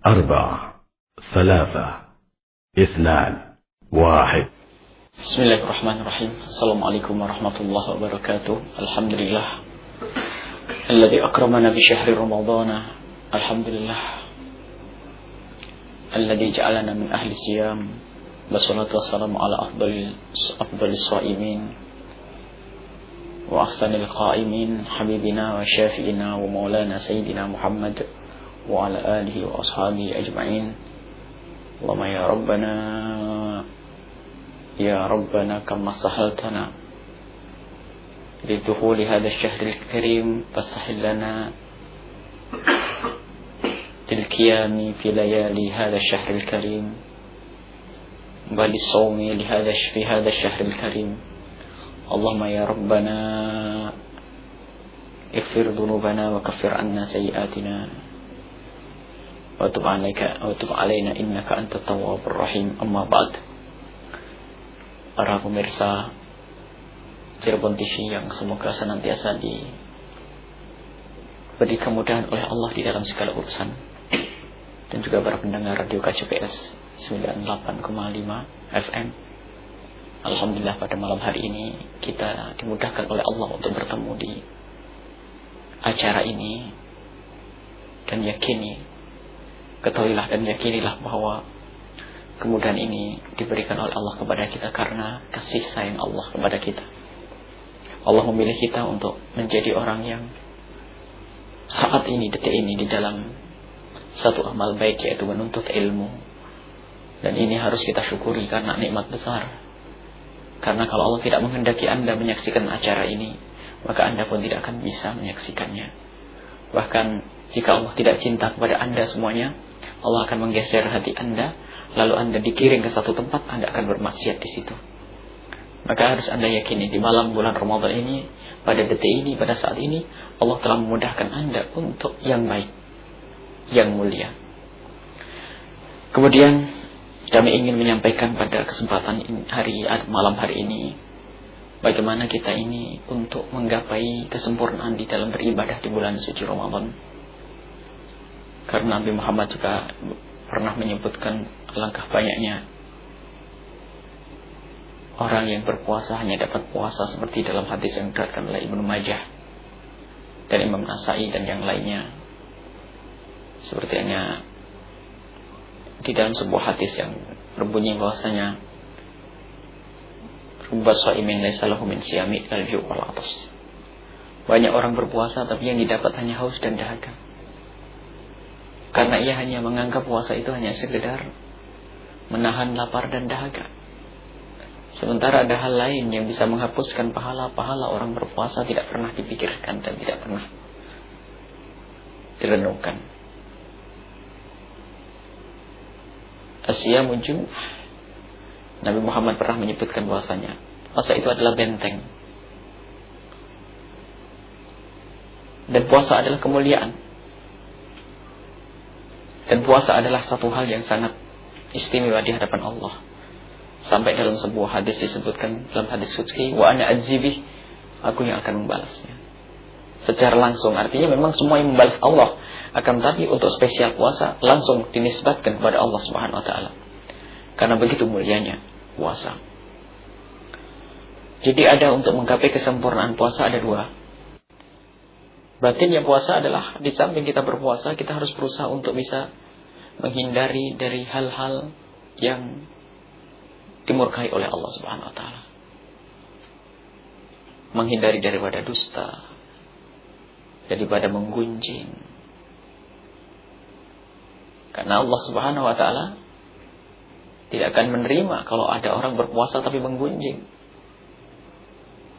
4 3 2 1. Bismillahirrahmanirrahim. Assalamualaikum warahmatullahi wabarakatuh. Alhamdulillah alladzi akramana bi syahri ramadhana. Alhamdulillah alladzi ja'alana min ahli siyam. Wassalatu wassalamu ala afdalis shaimin wa ahsanil qaimin habibina wa syafi'ina wa maulana sayyidina Muhammad wa ala alihi wa ashabihi ajma'in. Allahumma ya Rabbana kama sahaltana lidukhuli hadha asy-syahril karim fasahhil lana tilqiyami fi layali hadha asy-syahril karim wa lisawmi fi hadha asy-syahril karim. Allahumma ya Rabbana ighfir dhunubana wa kaffir anna sayyi'atina wa tub 'alaina innaka antat tawwabur rahim. Amma ba'd. Para pemirsa Cirebon TV yang semoga senantiasa diberi kemudahan oleh Allah di dalam segala urusan, dan juga para pendengar radio KCPS 98,5 FM. Alhamdulillah pada malam hari ini kita dimudahkan oleh Allah untuk bertemu di acara ini, dan ketahuilah dan yakinilah bahwa kemudahan ini diberikan oleh Allah kepada kita karena kasih sayang Allah kepada kita. Allah memilih kita untuk menjadi orang yang saat ini, detik ini di dalam satu amal baik, yaitu menuntut ilmu. Dan ini harus kita syukuri karena nikmat besar. Karena kalau Allah tidak menghendaki Anda menyaksikan acara ini, maka Anda pun tidak akan bisa menyaksikannya. Bahkan jika Allah tidak cinta kepada Anda semuanya, Allah akan menggeser hati Anda, lalu Anda dikirim ke satu tempat, Anda akan bermaksiat di situ. Maka harus Anda yakini di malam bulan Ramadan ini, pada detik ini, pada saat ini, Allah telah memudahkan Anda untuk yang baik, yang mulia. Kemudian kami ingin menyampaikan pada kesempatan malam hari ini, bagaimana kita ini untuk menggapai kesempurnaan di dalam beribadah di bulan suci Ramadan. Karena Nabi Muhammad juga pernah menyebutkan alangkah banyaknya orang yang berpuasa hanya dapat puasa, seperti dalam hadis yang diriwayatkan oleh Ibnu Majah dan Imam Nasai dan yang lainnya. Seperti hanya di dalam sebuah hadis yang berbunyi bahwasanya rubba shaimin laisa lahu min siyami al-ju' wal 'atas. Banyak orang berpuasa tapi yang didapat hanya haus dan dahaga. Karena ia hanya menganggap puasa itu hanya sekedar menahan lapar dan dahaga. Sementara ada hal lain yang bisa menghapuskan pahala-pahala orang berpuasa tidak pernah dipikirkan dan tidak pernah direnungkan. Asyamu junnah. Nabi Muhammad pernah menyebutkan bahwasanya puasa itu adalah benteng. Dan puasa adalah kemuliaan. Dan puasa adalah satu hal yang sangat istimewa di hadapan Allah. Sampai dalam sebuah hadis disebutkan, dalam hadis qudsi, wa ana ajzibih, aku yang akan membalasnya secara langsung. Artinya memang semua yang membalas Allah, akan tapi untuk spesial puasa langsung dinisbatkan kepada Allah Subhanahu wa taala. Karena begitu mulianya puasa. Jadi ada untuk menggapai kesempurnaan puasa ada dua. Batinnya puasa adalah di samping kita berpuasa, kita harus berusaha untuk bisa menghindari dari hal-hal yang dimurkai oleh Allah Subhanahu wa taala. Menghindari daripada dusta, daripada menggunjing. Karena Allah Subhanahu wa taala tidak akan menerima kalau ada orang berpuasa tapi menggunjing.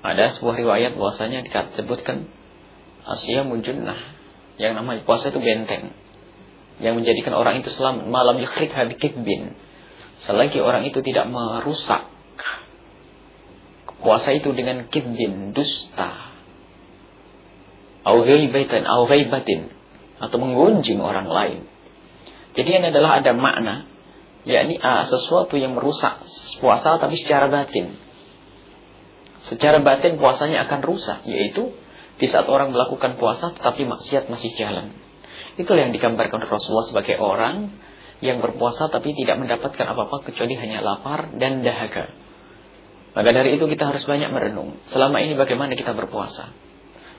Ada sebuah riwayat bahwasanya disebutkan asyamu junnah, yang namanya puasa itu benteng yang menjadikan orang itu selamat. Malam yakhrikha bikidbin, selagi orang itu tidak merusak puasa itu dengan kidbin, dusta, au ghaibatin, atau menggunjing orang lain. Jadi ini adalah ada makna, yakni sesuatu yang merusak puasa tapi secara batin. Secara batin puasanya akan rusak, yaitu di saat orang melakukan puasa tetapi maksiat masih jalan. Itulah yang digambarkan oleh Rasulullah sebagai orang yang berpuasa tapi tidak mendapatkan apa-apa kecuali hanya lapar dan dahaga. Maka dari itu kita harus banyak merenung. Selama ini bagaimana kita berpuasa?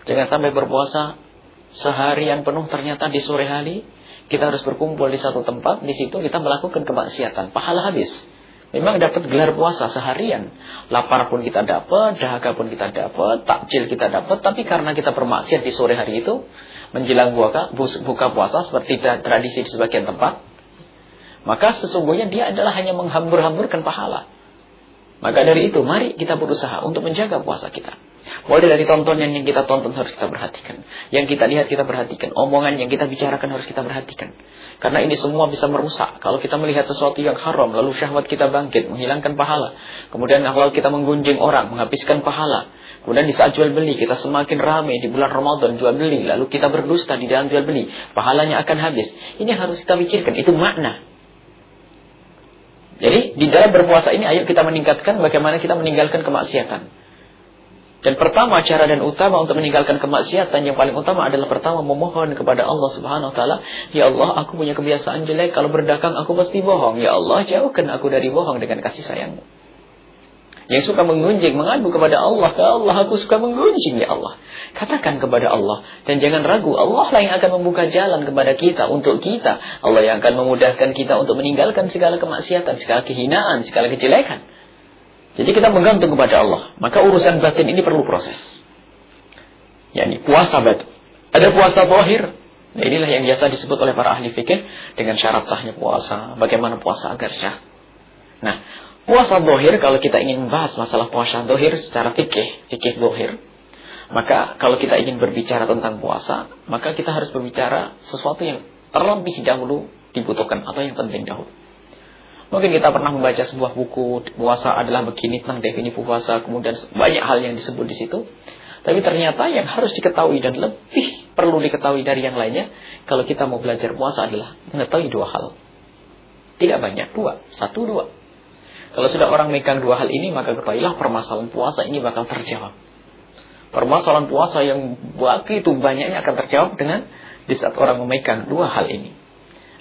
Jangan sampai berpuasa seharian penuh ternyata di sore hari kita harus berkumpul di satu tempat, di situ kita melakukan kemaksiatan, pahala habis. Memang dapat gelar puasa seharian, lapar pun kita dapat, dahaga pun kita dapat, takjil kita dapat, tapi karena kita bermaksiat di sore hari itu, menjelang buka puasa seperti tradisi di sebagian tempat, maka sesungguhnya dia adalah hanya menghambur-hamburkan pahala. Maka dari itu, mari kita berusaha untuk menjaga puasa kita. Mulai dari tontonan yang kita tonton harus kita perhatikan. Yang kita lihat kita perhatikan. Omongan yang kita bicarakan harus kita perhatikan. Karena ini semua bisa merusak. Kalau kita melihat sesuatu yang haram, lalu syahwat kita bangkit, menghilangkan pahala. Kemudian kalau kita menggunjing orang, menghabiskan pahala. Kemudian di saat jual beli, kita semakin ramai di bulan Ramadan jual beli. Lalu kita berdusta di dalam jual beli. Pahalanya akan habis. Ini harus kita pikirkan. Itu makna. Jadi di dalam berpuasa ini, ayo kita meningkatkan bagaimana kita meninggalkan kemaksiatan. Dan pertama, cara dan utama untuk meninggalkan kemaksiatan yang paling utama adalah pertama memohon kepada Allah Subhanahu Wa Taala. Ya Allah, aku punya kebiasaan jelek, kalau berdagang aku pasti bohong. Ya Allah, jauhkan aku dari bohong dengan kasih sayang-Mu. Yang suka menggunjing, mengadu kepada Allah, ya Allah, aku suka menggunjing, ya Allah. Katakan kepada Allah dan jangan ragu, Allah lah yang akan membuka jalan kepada kita, untuk kita. Allah yang akan memudahkan kita untuk meninggalkan segala kemaksiatan, segala kehinaan, segala kejelekan. Jadi kita menggantung kepada Allah. Maka urusan batin ini perlu proses. Yani puasa batin. Ada puasa zahir. Nah, inilah yang biasa disebut oleh para ahli fikih dengan syarat sahnya puasa. Bagaimana puasa agar syah. Nah, puasa zahir, kalau kita ingin membahas masalah puasa zahir secara fikih zahir, maka kalau kita ingin berbicara tentang puasa, maka kita harus berbicara sesuatu yang terlebih dahulu dibutuhkan atau yang penting dahulu. Mungkin kita pernah membaca sebuah buku, puasa adalah begini tentang definisi puasa, kemudian banyak hal yang disebut di situ. Tapi ternyata yang harus diketahui dan lebih perlu diketahui dari yang lainnya, kalau kita mau belajar puasa adalah mengetahui dua hal. Tidak banyak, dua. Satu, dua. Kalau sudah orang megang dua hal ini, maka ketahuilah permasalahan puasa ini bakal terjawab. Permasalahan puasa yang begitu banyaknya akan terjawab dengan di saat orang memegang dua hal ini.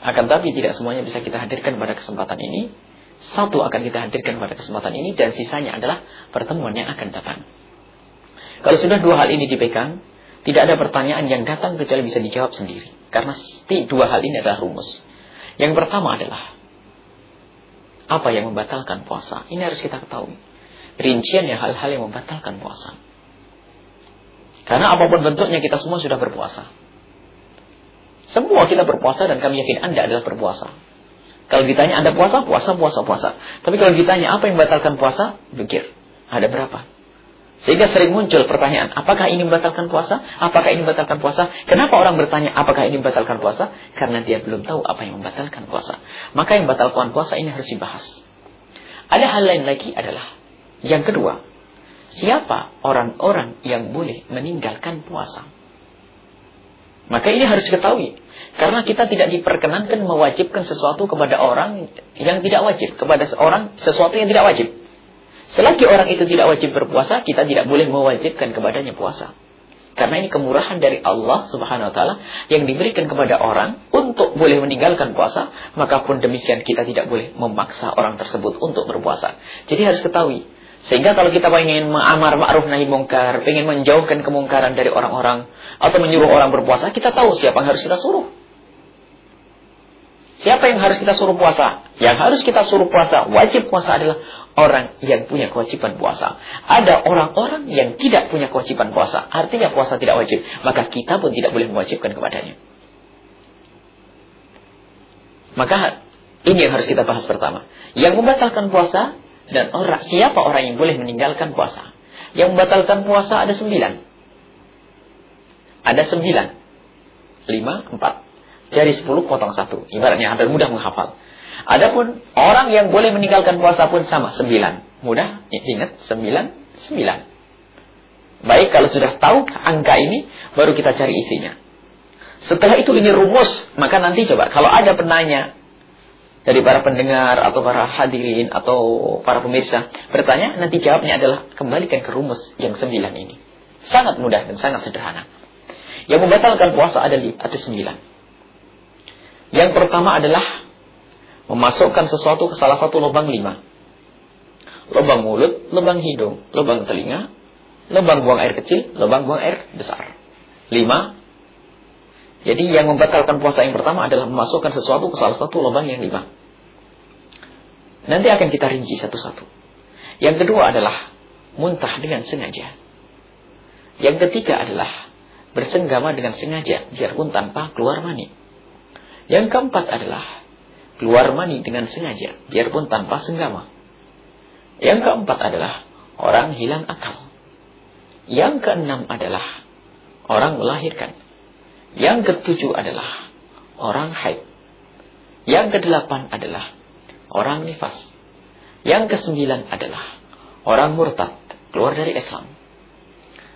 Akan tapi tidak semuanya bisa kita hadirkan pada kesempatan ini. Satu akan kita hadirkan pada kesempatan ini, dan sisanya adalah pertemuan yang akan datang. Kalau sudah dua hal ini dipegang, tidak ada pertanyaan yang datang kecuali bisa dijawab sendiri. Karena dua hal ini adalah rumus. Yang pertama adalah apa yang membatalkan puasa. Ini harus kita ketahui. Rinciannya hal-hal yang membatalkan puasa. Karena apapun bentuknya kita semua sudah berpuasa. Semua kita berpuasa dan kami yakin Anda adalah berpuasa. Kalau ditanya Anda puasa. Tapi kalau ditanya apa yang membatalkan puasa, pikir, ada berapa? Sehingga sering muncul pertanyaan, apakah ini membatalkan puasa? Apakah ini membatalkan puasa? Kenapa orang bertanya, apakah ini membatalkan puasa? Karena dia belum tahu apa yang membatalkan puasa. Maka yang membatalkan puasa ini harus dibahas. Ada hal lain lagi adalah, yang kedua, siapa orang-orang yang boleh meninggalkan puasa? Maka ini harus diketahui. Karena kita tidak diperkenankan mewajibkan sesuatu kepada orang yang tidak wajib. Kepada orang sesuatu yang tidak wajib. Selagi orang itu tidak wajib berpuasa, kita tidak boleh mewajibkan kepadanya puasa. Karena ini kemurahan dari Allah Subhanahu Wa Taala yang diberikan kepada orang untuk boleh meninggalkan puasa. Maka pun demikian kita tidak boleh memaksa orang tersebut untuk berpuasa. Jadi harus ketahui. Sehingga kalau kita ingin mengamar ma'ruf nahi mungkar, ingin menjauhkan kemungkaran dari orang-orang, atau menyuruh orang berpuasa, kita tahu siapa yang harus kita suruh. Siapa yang harus kita suruh puasa? Yang harus kita suruh puasa, wajib puasa adalah orang yang punya kewajiban puasa. Ada orang-orang yang tidak punya kewajiban puasa, artinya puasa tidak wajib, maka kita pun tidak boleh mewajibkan kepadanya. Maka ini yang harus kita bahas pertama. Yang membatalkan puasa, dan siapa orang yang boleh meninggalkan puasa. Yang membatalkan puasa ada 9. Ada 9. 5, 4. Dari 10 potong 1. Ibaratnya hampir mudah menghafal. Adapun orang yang boleh meninggalkan puasa pun sama, 9. Mudah, ingat, 9. Baik, kalau sudah tahu angka ini, baru kita cari isinya. Setelah itu ini rumus, maka nanti coba, kalau ada penanya dari para pendengar atau para hadirin atau para pemirsa bertanya, nanti jawabnya adalah kembalikan ke rumus yang 9 ini. Sangat mudah dan sangat sederhana. Yang membatalkan puasa ada 9. Yang pertama adalah memasukkan sesuatu ke salah satu lubang 5. Lubang mulut, lubang hidung, lubang telinga, lubang buang air kecil, lubang buang air besar. 5. Jadi yang membatalkan puasa yang pertama adalah memasukkan sesuatu ke salah satu lubang yang 5. Nanti akan kita rinci satu-satu. Yang kedua adalah muntah dengan sengaja. Yang ketiga adalah bersenggama dengan sengaja, biarpun tanpa keluar mani. Yang keempat adalah keluar mani dengan sengaja, biarpun tanpa senggama. Yang keempat adalah orang hilang akal. Yang keenam adalah orang melahirkan. Yang ketujuh adalah orang haid. Yang kedelapan adalah orang nifas. Yang kesembilan adalah orang murtad, keluar dari Islam.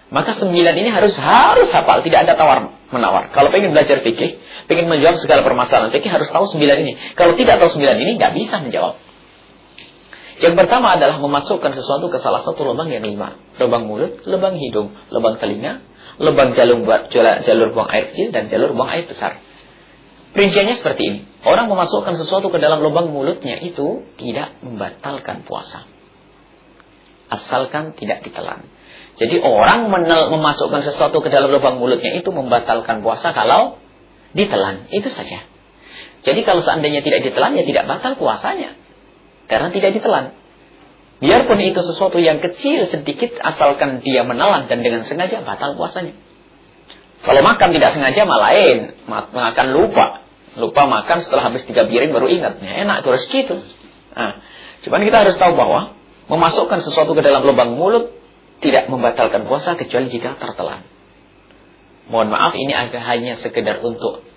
Maka 9 ini harus hafal, tidak ada tawar-menawar. Kalau pengen belajar fikih, pengen menjawab segala permasalahan fikih, harus tahu 9 ini. Kalau tidak tahu 9 ini, nggak bisa menjawab. Yang pertama adalah memasukkan sesuatu ke salah satu lubang yang 5. Lubang mulut, lubang hidung, lubang telinga, lubang jalur buang air kecil, dan jalur buang air besar. Rinciannya seperti ini. Orang memasukkan sesuatu ke dalam lubang mulutnya itu tidak membatalkan puasa. Asalkan tidak ditelan. Jadi orang memasukkan sesuatu ke dalam lubang mulutnya itu membatalkan puasa kalau ditelan. Itu saja. Jadi kalau seandainya tidak ditelan, ya tidak batal puasanya. Karena tidak ditelan. Biarpun itu sesuatu yang kecil sedikit, asalkan dia menelan dan dengan sengaja, batal puasanya. Kalau makan tidak sengaja, lain. Makan lupa. Lupa makan setelah habis 3 piring baru ingat. Ya, enak itu rezeki itu. Nah, cuman kita harus tahu bahwa memasukkan sesuatu ke dalam lubang mulut tidak membatalkan puasa kecuali jika tertelan. Mohon maaf, ini hanya sekedar untuk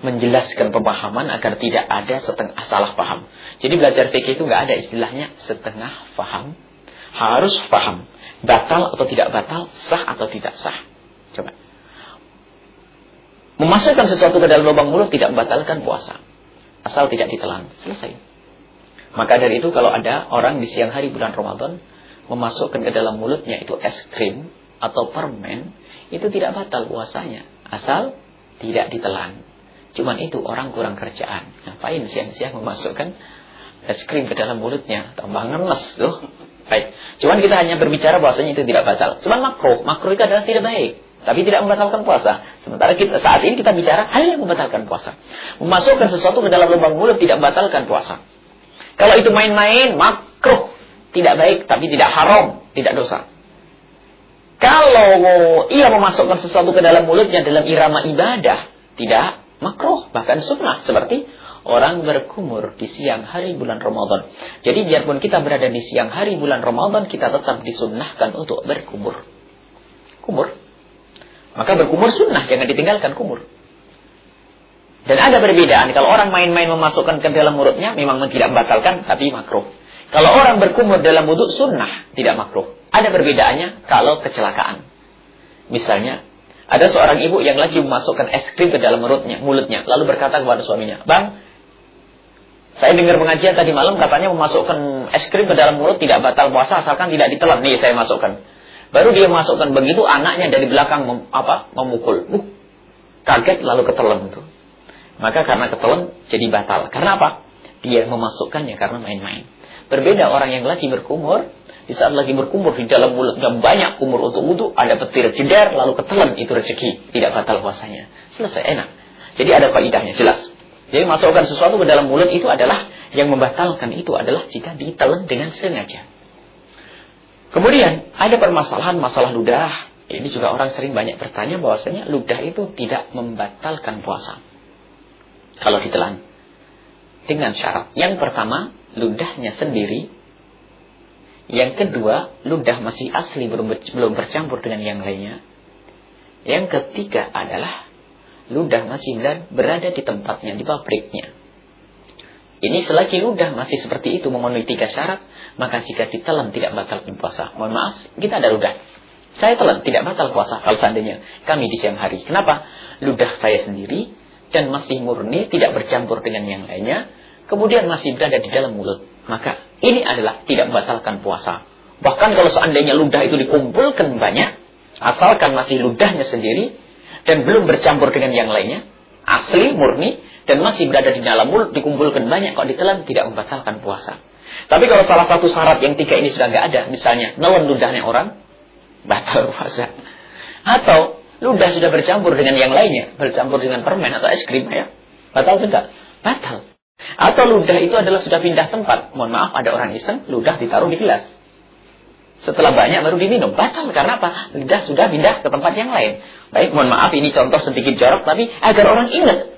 menjelaskan pemahaman agar tidak ada setengah salah paham. Jadi belajar fikih itu nggak ada istilahnya setengah paham. Harus paham. Batal atau tidak batal, sah atau tidak sah. Coba. Memasukkan sesuatu ke dalam lubang mulut tidak membatalkan puasa. Asal tidak ditelan. Selesai. Maka dari itu kalau ada orang di siang hari bulan Ramadan memasukkan ke dalam mulutnya itu es krim atau permen, itu tidak batal puasanya. Asal tidak ditelan. Cuman itu orang kurang kerjaan. Ngapain siang-siang memasukkan es krim ke dalam mulutnya? Tambah ngenes tuh. Baik. Cuman kita hanya berbicara bahwasanya itu tidak batal. Cuman makruh. Makruh itu adalah tidak baik. Tapi tidak membatalkan puasa. Sementara saat ini kita bicara hal yang membatalkan puasa. Memasukkan sesuatu ke dalam lubang mulut tidak membatalkan puasa. Kalau itu main-main, makruh. Tidak baik, tapi tidak haram, tidak dosa. Kalau ia memasukkan sesuatu ke dalam mulutnya dalam irama ibadah, tidak makruh, bahkan sunnah. Seperti orang berkumur di siang hari bulan Ramadan. Jadi biarpun kita berada di siang hari bulan Ramadan, kita tetap disunnahkan untuk berkumur. Kumur. Maka berkumur sunnah, jangan ditinggalkan kumur. Dan ada perbedaan. Kalau orang main-main memasukkan ke dalam mulutnya, memang tidak membatalkan, tapi makruh. Kalau orang berkumur dalam wudhu sunnah, tidak makruh. Ada perbedaannya kalau kecelakaan. Misalnya, ada seorang ibu yang lagi memasukkan es krim ke dalam mulutnya, lalu berkata kepada suaminya, "Bang, saya dengar pengajian tadi malam katanya memasukkan es krim ke dalam mulut tidak batal puasa asalkan tidak ditelan." Nih saya masukkan. Baru dia masukkan begitu, anaknya dari belakang memukul. Kaget lalu ketelan itu. Maka karena ketelan jadi batal. Karena apa? Dia memasukkannya karena main-main. Berbeda orang yang lagi berkumur, di saat lagi berkumur di dalam mulutnya banyak kumur untuk wudhu, ada petir jedar lalu ketelan, itu rezeki, tidak batal puasanya. Selesai, enak. Jadi ada faedahnya, jelas. Jadi masukkan sesuatu ke dalam mulut itu adalah yang membatalkan itu adalah jika ditelan dengan sengaja. Kemudian ada permasalahan masalah ludah. Ini juga orang sering banyak bertanya bahwasanya ludah itu tidak membatalkan puasa kalau ditelan. Dengan syarat. Yang pertama, ludahnya sendiri. Yang kedua, ludah masih asli, belum bercampur dengan yang lainnya. Yang ketiga adalah ludah masih berada di tempatnya, di pabriknya. Ini selagi ludah masih seperti itu memenuhi 3 syarat, maka jika ditelan tidak batal puasa. Mohon maaf, kita ada ludah. Saya telan tidak batal puasa kalau seandainya kami di siang hari. Kenapa? Ludah saya sendiri dan masih murni, tidak bercampur dengan yang lainnya, kemudian masih berada di dalam mulut. Maka ini adalah tidak membatalkan puasa. Bahkan kalau seandainya ludah itu dikumpulkan banyak, asalkan masih ludahnya sendiri dan belum bercampur dengan yang lainnya, asli, murni, dan masih berada di dalam mulut, dikumpulkan banyak, kok ditelan, tidak membatalkan puasa. Tapi kalau salah satu syarat yang 3 ini sudah nggak ada, misalnya nelan ludahnya orang, batal puasa. Atau ludah sudah bercampur dengan yang lainnya, bercampur dengan permen atau es krim, ya, batal juga? Batal. Atau ludah itu adalah sudah pindah tempat. Mohon maaf, ada orang iseng, ludah ditaruh di gelas. Setelah banyak baru diminum. Batal. Karena apa? Lidah sudah pindah ke tempat yang lain. Baik, mohon maaf, ini contoh sedikit jorok, tapi agar orang ingat.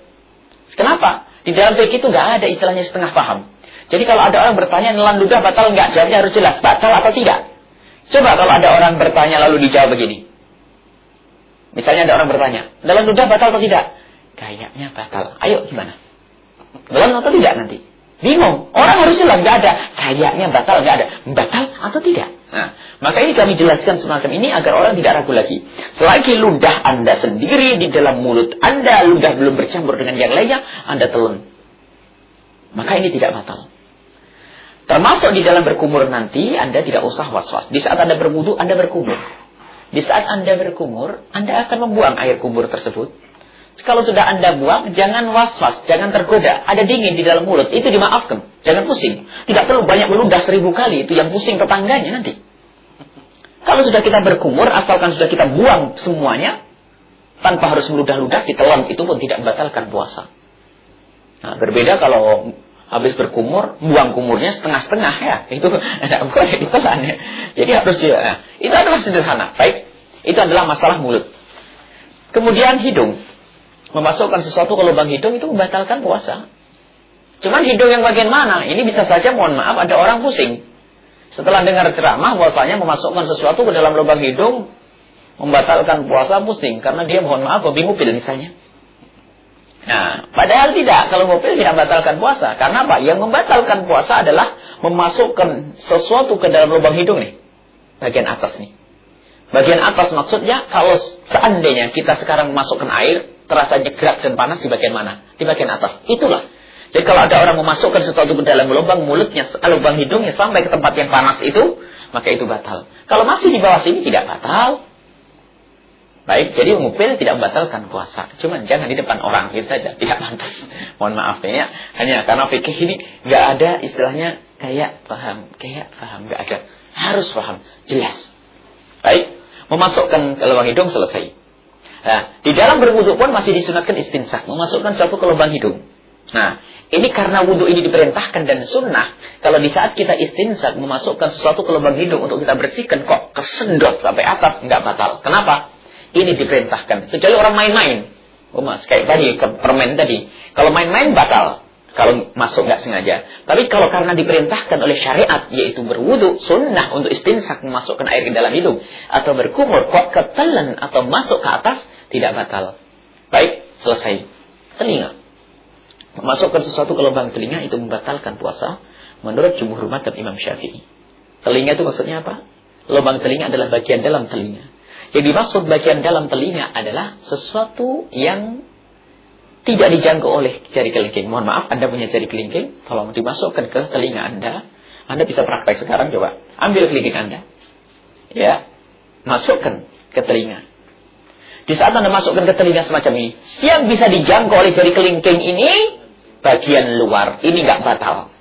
Kenapa? Di dalam fikih itu nggak ada istilahnya setengah paham. Jadi kalau ada orang bertanya, nelan ludah batal nggak? Jawabnya harus jelas. Batal atau tidak? Coba kalau ada orang bertanya lalu dijawab begini. Misalnya ada orang bertanya, nelan ludah batal atau tidak? Kayaknya batal. Ayo, gimana? Nelan atau tidak nanti? Bingung. Orang harus jelas, nggak ada. Kayaknya batal, nggak ada. Batal atau tidak? Nah, maka ini kami jelaskan semacam ini agar orang tidak ragu lagi. Selagi ludah Anda sendiri di dalam mulut Anda, ludah belum bercampur dengan yang lainnya, Anda telan. Maka ini tidak batal. Termasuk di dalam berkumur nanti, Anda tidak usah was-was. Di saat Anda berwudu, Anda berkumur. Di saat Anda berkumur, Anda akan membuang air kumur tersebut. Kalau sudah Anda buang, jangan was-was, jangan tergoda. Ada dingin di dalam mulut, itu dimaafkan. Jangan pusing. Tidak perlu banyak meludah 1000 kali, itu yang pusing tetangganya nanti. Kalau sudah kita berkumur, asalkan sudah kita buang semuanya, tanpa harus meludah-ludah, ditelan, itu pun tidak membatalkan puasa. Nah, berbeda kalau habis berkumur, buang kumurnya setengah-setengah, ya. Itu tidak boleh ditelan, ya. Jadi harus, ya. Itu adalah sederhana. Baik, itu adalah masalah mulut. Kemudian hidung. Memasukkan sesuatu ke lubang hidung itu membatalkan puasa. Cuman hidung yang bagian mana? Ini bisa saja, mohon maaf, ada orang pusing. Setelah dengar ceramah, bahwasanya memasukkan sesuatu ke dalam lubang hidung membatalkan puasa, pusing. Karena dia, mohon maaf, hobi ngupil misalnya. Nah, padahal tidak. Kalau ngupil tidak membatalkan puasa. Karena apa? Yang membatalkan puasa adalah memasukkan sesuatu ke dalam lubang hidung nih. Bagian atas nih. Bagian atas maksudnya, kalau seandainya kita sekarang memasukkan air, terasa nyegrak dan panas di bagian mana? Di bagian atas. Itulah. Jadi kalau ada orang memasukkan sesuatu ke dalam lubang mulutnya, lubang hidungnya sampai ke tempat yang panas itu, maka itu batal. Kalau masih di bawah sini tidak batal. Baik, jadi mengupil tidak membatalkan puasa. Cuman jangan di depan orang, gitu saja. Tidak pantas. Mohon maaf ya. Hanya karena fikih ini nggak ada istilahnya kayak paham, nggak ada. Harus paham, jelas. Baik, memasukkan ke lubang hidung selesai. Nah, di dalam berwudu pun masih disunatkan istinsak, memasukkan sesuatu ke lubang hidung. Nah, ini karena wudu ini diperintahkan dan sunnah. Kalau di saat kita istinsak memasukkan sesuatu ke lubang hidung untuk kita bersihkan, kok kesedot sampai atas, nggak batal. Kenapa? Ini diperintahkan. Kecuali orang main-main. Kayak tadi, permen tadi. Kalau main-main batal. Kalau masuk nggak sengaja. Tapi kalau karena diperintahkan oleh syariat, yaitu berwudu, sunnah untuk istinsak memasukkan air ke dalam hidung, atau berkumur, kok ketelan atau masuk ke atas, tidak batal. Baik, selesai. Telinga. Memasukkan sesuatu ke lubang telinga itu membatalkan puasa menurut jumhur mazhab Imam Syafi'i. Telinga itu maksudnya apa? Lubang telinga adalah bagian dalam telinga. Yang dimaksud bagian dalam telinga adalah sesuatu yang tidak dijangkau oleh jari kelingking. Mohon maaf, Anda punya jari kelingking, tolong dimasukkan ke telinga Anda. Anda bisa praktek sekarang, coba. Ambil kelingking Anda. Ya, masukkan ke telinga. Di saat Anda masukkan ke telinga semacam ini, yang bisa dijangkau oleh jari kelingking ini, bagian luar. Ini nggak batal.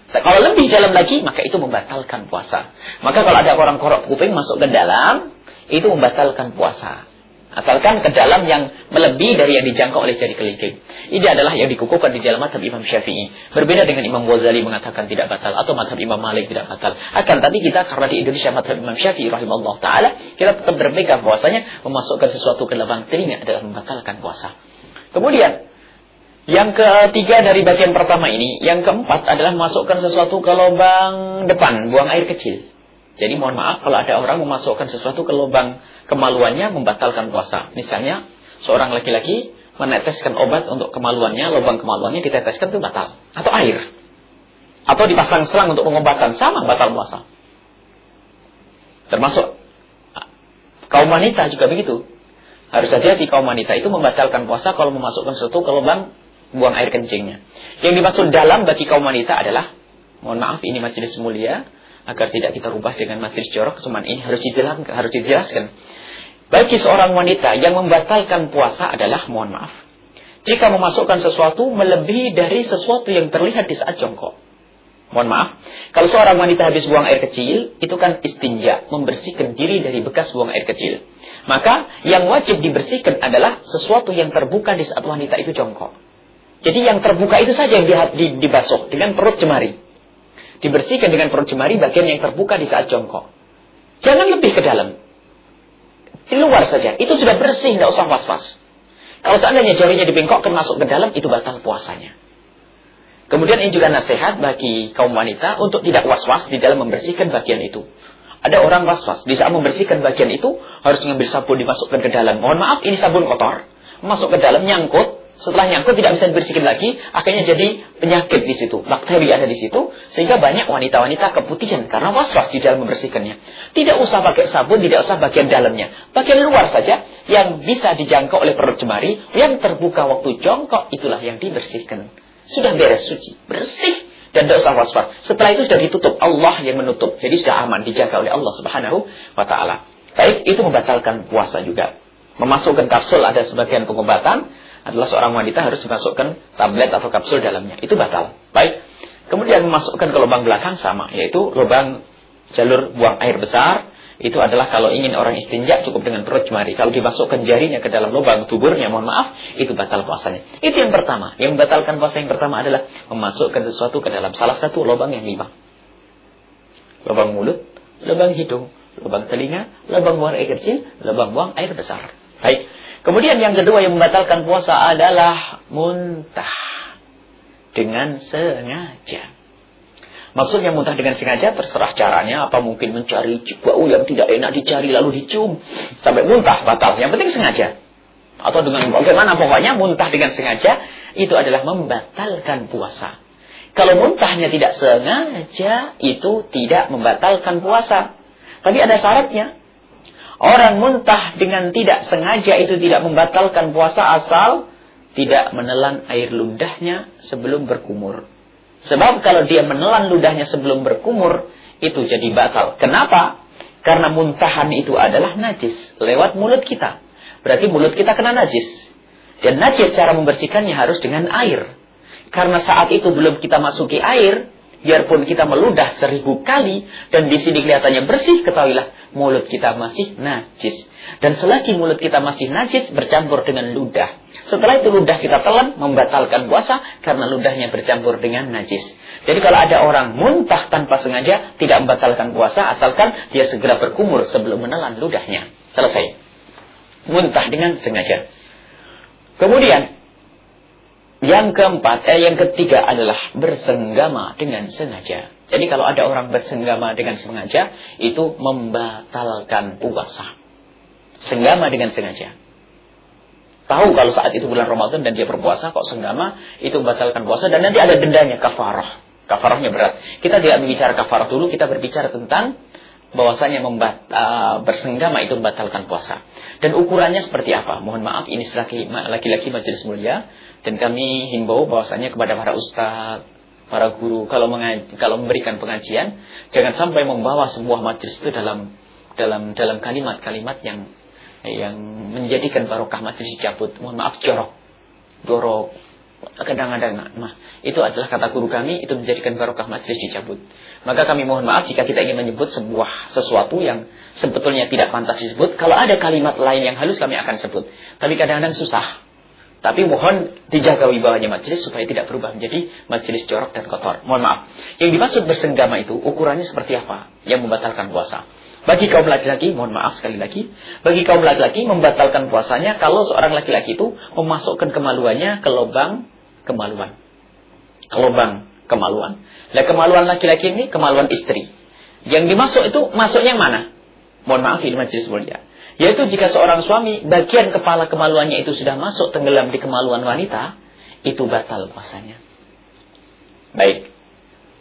Kalau lebih dalam lagi, maka itu membatalkan puasa. Maka kalau ada orang korok kuping masuk ke dalam, itu membatalkan puasa. Asalkan ke dalam yang melebihi dari yang dijangkau oleh jari kelingking. Ini adalah yang dikukuhkan di dalam mazhab Imam Syafi'i. Berbeda dengan Imam Ghazali mengatakan tidak batal, atau mazhab Imam Malik tidak batal. Akan tapi kita karena di Indonesia mazhab Imam Syafi'i rahimahullah ta'ala, kita tetap berpegang bahwasanya memasukkan sesuatu ke lubang telinga adalah membatalkan puasa. Kemudian yang ketiga dari bagian pertama ini, yang keempat adalah memasukkan sesuatu ke lubang depan, buang air kecil. Jadi mohon maaf kalau ada orang memasukkan sesuatu ke lubang kemaluannya membatalkan puasa. Misalnya seorang laki-laki meneteskan obat untuk kemaluannya, lubang kemaluannya diteteskan itu batal. Atau air. Atau dipasang selang untuk pengobatan, sama batal puasa. Termasuk kaum wanita juga begitu. Harus hati-hati kaum wanita itu membatalkan puasa kalau memasukkan sesuatu ke lubang buang air kencingnya. Yang dimaksud dalam bagi kaum wanita adalah, mohon maaf ini majelis mulia, agar tidak kita rubah dengan majelis jorok, cuman ini harus dijelaskan. Bagi seorang wanita yang membatalkan puasa adalah, mohon maaf, jika memasukkan sesuatu melebihi dari sesuatu yang terlihat di saat jongkok. Mohon maaf, kalau seorang wanita habis buang air kecil, itu kan istinja, membersihkan diri dari bekas buang air kecil. Maka yang wajib dibersihkan adalah sesuatu yang terbuka di saat wanita itu jongkok. Jadi yang terbuka itu saja yang dibasuh dengan perut jemari. Dibersihkan dengan perut jemari bagian yang terbuka di saat jongkok. Jangan lebih ke dalam. Di luar saja, itu sudah bersih, tidak usah was-was. Kalau seandainya jarinya dibengkokkan masuk ke dalam, itu batal puasanya. Kemudian ini juga nasihat bagi kaum wanita untuk tidak was-was di dalam membersihkan bagian itu. Ada orang was-was, di saat membersihkan bagian itu, harus mengambil sabun dimasukkan ke dalam. Mohon maaf, ini sabun kotor, masuk ke dalam, nyangkut. Setelah nyangkut tidak bisa dibersihkan lagi, akhirnya jadi penyakit di situ. Bakteri ada di situ, sehingga banyak wanita-wanita keputihan karena was-was di dalam membersihkannya. Tidak usah pakai sabun, tidak usah bagian dalamnya. Bagian luar saja yang bisa dijangkau oleh perut jemari, yang terbuka waktu jongkok, itulah yang dibersihkan. Sudah beres suci, bersih, dan tidak usah was-was. Setelah itu sudah ditutup, Allah yang menutup. Jadi sudah aman, dijaga oleh Allah Subhanahu wa Ta'ala. Baik, itu membatalkan puasa juga. Memasukkan kapsul ada sebagian pengobatan, adalah seorang wanita harus dimasukkan tablet atau kapsul dalamnya. Itu batal. Baik. Kemudian memasukkan ke lubang belakang sama, yaitu lubang jalur buang air besar. Itu adalah kalau ingin orang istinja cukup dengan perut jemari. Kalau dimasukkan jarinya ke dalam lubang tuburnya, mohon maaf, itu batal puasanya. Itu yang pertama. Yang membatalkan puasa yang pertama adalah memasukkan sesuatu ke dalam salah satu lubang yang 5. Lubang mulut, lubang hidung, lubang telinga, lubang buang air kecil, lubang buang air besar. Baik. Kemudian yang kedua yang membatalkan puasa adalah muntah dengan sengaja. Maksudnya muntah dengan sengaja terserah caranya. Apa mungkin mencari bau yang tidak enak dicari lalu dicium sampai muntah, batal. Yang penting sengaja. Atau dengan bagaimana pokoknya muntah dengan sengaja itu adalah membatalkan puasa. Kalau muntahnya tidak sengaja itu tidak membatalkan puasa. Tapi ada syaratnya. Orang muntah dengan tidak sengaja itu tidak membatalkan puasa asal tidak menelan air ludahnya sebelum berkumur. Sebab kalau dia menelan ludahnya sebelum berkumur, itu jadi batal. Kenapa? Karena muntahan itu adalah najis lewat mulut kita. Berarti mulut kita kena najis. Dan najis cara membersihkannya harus dengan air. Karena saat itu belum kita masuki air, biarpun kita meludah 1000 kali dan di sini kelihatannya bersih, ketahuilah mulut kita masih najis. Dan selagi mulut kita masih najis bercampur dengan ludah. Setelah itu ludah kita telan membatalkan puasa karena ludahnya bercampur dengan najis. Jadi kalau ada orang muntah tanpa sengaja tidak membatalkan puasa asalkan dia segera berkumur sebelum menelan ludahnya. Selesai. Muntah dengan sengaja. Kemudian yang ketiga adalah bersenggama dengan sengaja. Jadi kalau ada orang bersenggama dengan sengaja, itu membatalkan puasa. Senggama dengan sengaja. Tahu kalau saat itu bulan Ramadan dan dia berpuasa, kok senggama, itu membatalkan puasa. Dan nanti ada dendanya, kafarah. Kafarahnya berat. Kita tidak berbicara kafarah dulu, kita berbicara tentang bahwasanya bersenggama itu membatalkan puasa. Dan ukurannya seperti apa? Mohon maaf, ini laki-laki majelis mulia. Dan kami himbau bahwasanya kepada para ustaz, para guru, kalau memberikan pengajian, jangan sampai membawa sebuah majelis itu dalam kalimat-kalimat yang menjadikan barokah majelis dicabut. Mohon maaf, jorok, kadang-kadang. Itu adalah kata guru kami, itu menjadikan barokah majelis dicabut. Maka kami mohon maaf jika kita ingin menyebut sesuatu yang sebetulnya tidak pantas disebut. Kalau ada kalimat lain yang halus kami akan sebut. Tapi kadang-kadang susah. Tapi mohon dijaga wibawanya majelis supaya tidak berubah menjadi majelis jorok dan kotor. Mohon maaf. Yang dimaksud bersenggama itu ukurannya seperti apa? Yang membatalkan puasa. Bagi kaum laki-laki, mohon maaf sekali lagi, bagi kaum laki-laki membatalkan puasanya kalau seorang laki-laki itu memasukkan kemaluannya ke lubang kemaluan. Ke lubang kemaluan. Nah, kemaluan laki-laki ini kemaluan istri. Yang dimasuk itu masuknya yang mana? Mohon maaf ini majelis mulia. Yaitu jika seorang suami bagian kepala kemaluannya itu sudah masuk tenggelam di kemaluan wanita, itu batal puasanya. Baik.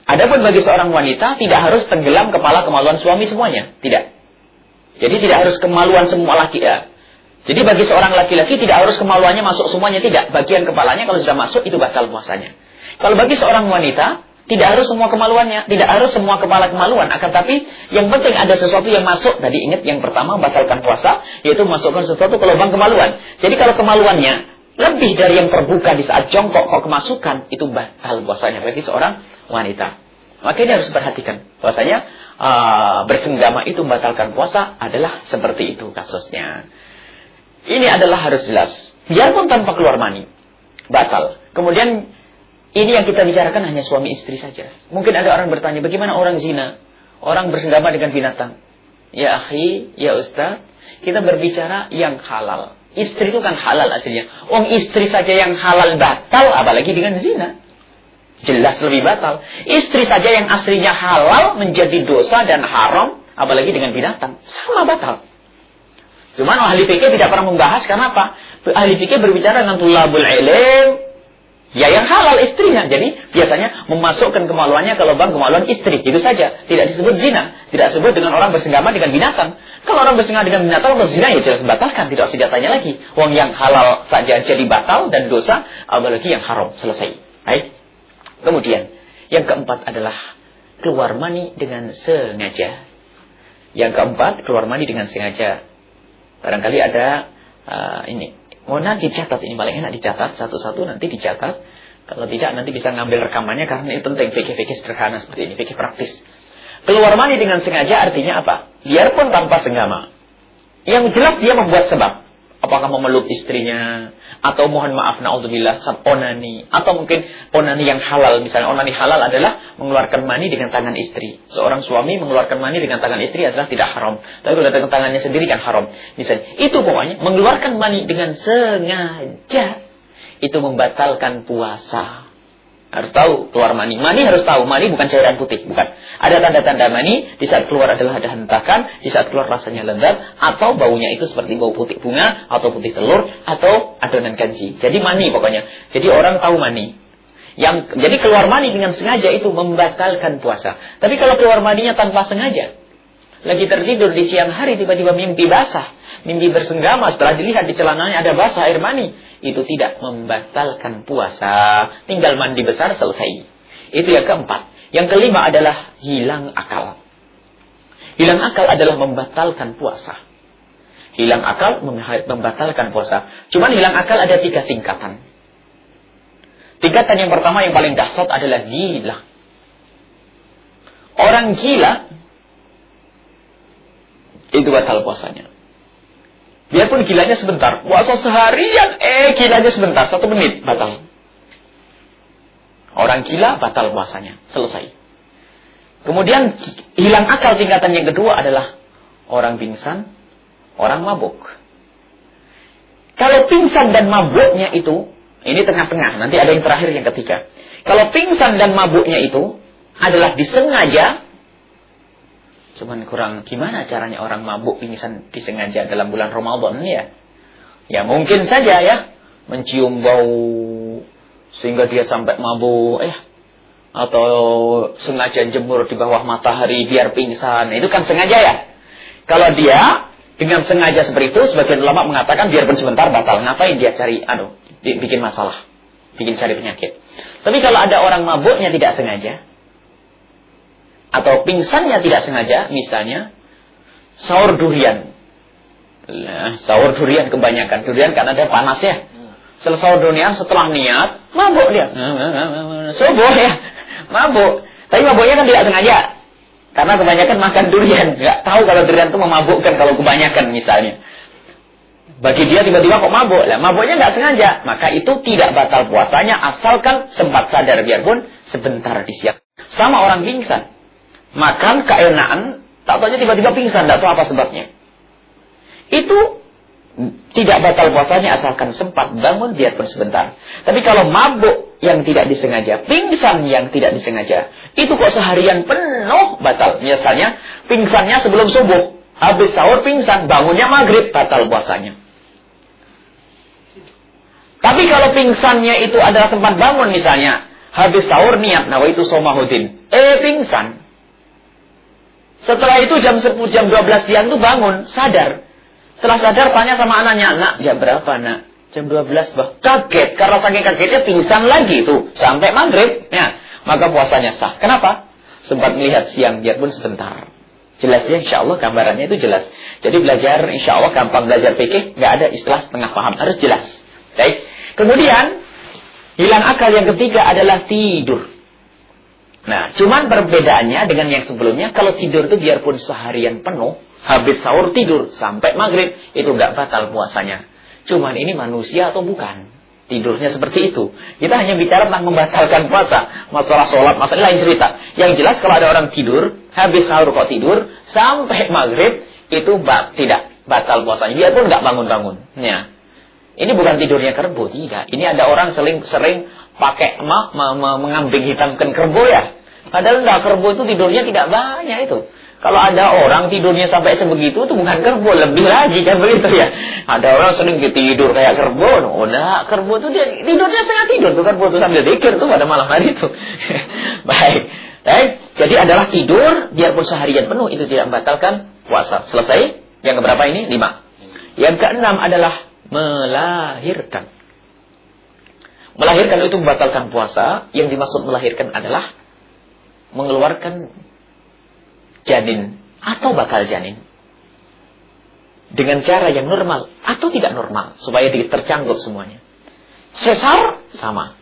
Adapun bagi seorang wanita tidak harus tenggelam kepala kemaluan suami semuanya, tidak. Jadi tidak harus kemaluan semua laki ya. Jadi bagi seorang laki-laki tidak harus kemaluannya masuk semuanya, tidak. Bagian kepalanya kalau sudah masuk itu batal puasanya. Kalau bagi seorang wanita tidak harus semua kemaluannya, tidak harus semua kepala kemaluan, akan tapi yang penting ada sesuatu yang masuk. Tadi ingat yang pertama batalkan puasa, yaitu masukkan sesuatu ke lubang kemaluan. Jadi kalau kemaluannya lebih dari yang terbuka di saat jongkok kok kemasukan, itu batal puasanya bagi seorang wanita. Maka ini harus perhatikan bahwasanya bersenggama itu membatalkan puasa adalah seperti itu kasusnya. Ini adalah harus jelas. Biarpun tanpa keluar mani, batal. Kemudian ini yang kita bicarakan hanya suami istri saja. Mungkin ada orang bertanya, bagaimana orang zina? Orang bersenggama dengan binatang. Ya akhi, ya ustaz, kita berbicara yang halal. Istri itu kan halal aslinya. Istri saja yang halal batal, apalagi dengan zina. Jelas lebih batal. Istri saja yang aslinya halal menjadi dosa dan haram, apalagi dengan binatang. Sama batal. Cuman ahli fikih tidak pernah membahas, karena apa? Ahli fikih berbicara dengan tulabul ilm, ya yang halal istrinya. Jadi biasanya memasukkan kemaluannya ke lubang kemaluan istri. Itu saja. Tidak disebut zina. Tidak disebut dengan orang bersenggama dengan binatang. Kalau orang bersenggama dengan binatang atau zina, ya jelas membatalkan. Tidak usah ditanya lagi. Yang halal saja jadi batal dan dosa, apalagi yang haram. Selesai. Baik. Kemudian yang keempat adalah keluar mani dengan sengaja. Yang keempat, keluar mani dengan sengaja. Barangkali ada ini. Oh, nanti dicatat, ini paling enak dicatat satu-satu, nanti dicatat. Kalau tidak nanti bisa ngambil rekamannya, karena ini penting. Fikih-fikih sederhana seperti ini, fikih praktis. Keluar mani dengan sengaja artinya apa? Biarpun tanpa senggama, yang jelas dia membuat sebab. Apakah memeluk istrinya, atau mohon maaf naudzubillah onani, atau mungkin onani yang halal. Misalnya onani halal adalah mengeluarkan mani dengan tangan istri. Seorang suami mengeluarkan mani dengan tangan istri adalah tidak haram. Tapi kalau dengan tangannya sendiri kan haram. Misalnya itu pokoknya mengeluarkan mani dengan sengaja, itu membatalkan puasa. Harus tahu keluar mani. Mani harus tahu, mani bukan cairan putih, bukan. Ada tanda-tanda mani, di saat keluar adalah ada hentakan, di saat keluar rasanya lezat, atau baunya itu seperti bau putih bunga, atau putih telur, atau adonan kanji. Jadi mani pokoknya. Jadi orang tahu mani. Jadi keluar mani dengan sengaja itu membatalkan puasa. Tapi kalau keluar maninya tanpa sengaja, lagi tertidur di siang hari tiba-tiba mimpi basah, mimpi bersenggama, setelah dilihat di celananya ada basah air mani, itu tidak membatalkan puasa. Tinggal mandi besar, selesai. Itu yang keempat. Yang kelima adalah hilang akal. Hilang akal adalah membatalkan puasa. Hilang akal membatalkan puasa. Cuman hilang akal ada 3 tingkatan. Tingkatan yang pertama yang paling dahsyat adalah gila. Orang gila itu batal puasanya. Biarpun gilanya sebentar, puasa seharian, gilanya sebentar, 1 menit, batal. Orang gila, batal puasanya, selesai. Kemudian hilang akal tingkatan yang kedua adalah orang pingsan, orang mabuk. Kalau pingsan dan mabuknya itu, ini tengah-tengah, nanti ada yang terakhir yang ketiga. Kalau pingsan dan mabuknya itu adalah disengaja, cuman kurang gimana caranya orang mabuk pingsan disengaja dalam bulan Ramadan ya? Ya mungkin saja ya, mencium bau sehingga dia sampai mabuk atau sengaja jemur di bawah matahari biar pingsan. Itu kan sengaja ya. Kalau dia dengan sengaja seperti itu, sebagian ulama mengatakan biarpun sebentar batal. Ngapain dia cari bikin masalah, bikin cari penyakit. Tapi kalau ada orang mabuknya tidak sengaja, atau pingsannya tidak sengaja, misalnya sahur durian. Nah, sahur durian kebanyakan. Durian kan ada panasnya. Selesai sahur durian, setelah niat, mabuk dia. Subuh ya, mabuk. Tapi mabuknya kan tidak sengaja. Karena kebanyakan makan durian. Nggak tahu kalau durian itu memabukkan kalau kebanyakan misalnya. Bagi dia tiba-tiba kok mabuk. Lah, mabuknya nggak sengaja. Maka itu tidak batal puasanya asalkan sempat sadar biarpun sebentar di siang. Sama orang pingsan. Makan keenaan, tak tahunya tiba-tiba pingsan, tak tahu apa sebabnya. Itu tidak batal puasanya asalkan sempat bangun biarpun sebentar. Tapi kalau mabuk yang tidak disengaja, pingsan yang tidak disengaja, itu kok seharian penuh batal. Misalnya pingsannya sebelum subuh, habis sahur pingsan, bangunnya maghrib, batal puasanya. Tapi kalau pingsannya itu adalah sempat bangun, misalnya habis sahur niat nawaitu shomahudin, pingsan. Setelah itu jam 12 siang itu bangun, sadar. Setelah sadar tanya sama anaknya, "Nak, jam berapa, Nak?" "Jam 12, Bah." Kaget, karena saking kagetnya pingsan lagi tuh sampai maghrib. Ya, maka puasanya sah. Kenapa? Sempat melihat siang biarpun sebentar. Jelas ya, insyaallah gambarannya itu jelas. Jadi belajar insyaallah gampang, belajar fikih, nggak ada istilah setengah paham, harus jelas. Baik. Kemudian hilang akal yang ketiga adalah tidur. Nah, cuman perbedaannya dengan yang sebelumnya, kalau tidur itu biarpun seharian penuh, habis sahur tidur sampai maghrib, itu nggak batal puasanya. Cuman ini manusia atau bukan? Tidurnya seperti itu. Kita hanya bicara tentang membatalkan puasa. Masalah sholat, masalah lain cerita. Yang jelas kalau ada orang tidur, habis sahur kok tidur, sampai maghrib, itu tidak batal puasanya. Biarpun nggak bangun-bangun. Ya. Ini bukan tidurnya kerbau, tidak. Ini ada orang sering pakai mengambing hitamkan kerbau ya. Padahal enggak, kerbau itu tidurnya tidak banyak itu. Kalau ada orang tidurnya sampai sebegitu, itu bukan kerbau, lebih lagi kan begitu ya. Ada orang sering tidur kayak kerbau. Udah, kerbau itu dia tidurnya setengah tidur tuh, kerbau itu sambil zikir tuh pada malam hari itu. Baik. Jadi adalah tidur biarpun seharian penuh itu tidak membatalkan puasa. Selesai. Yang keberapa ini? 5. Yang keenam adalah melahirkan. Melahirkan itu membatalkan puasa. Yang dimaksud melahirkan adalah mengeluarkan janin atau bakal janin dengan cara yang normal atau tidak normal supaya tercangkup semuanya. Sesar sama.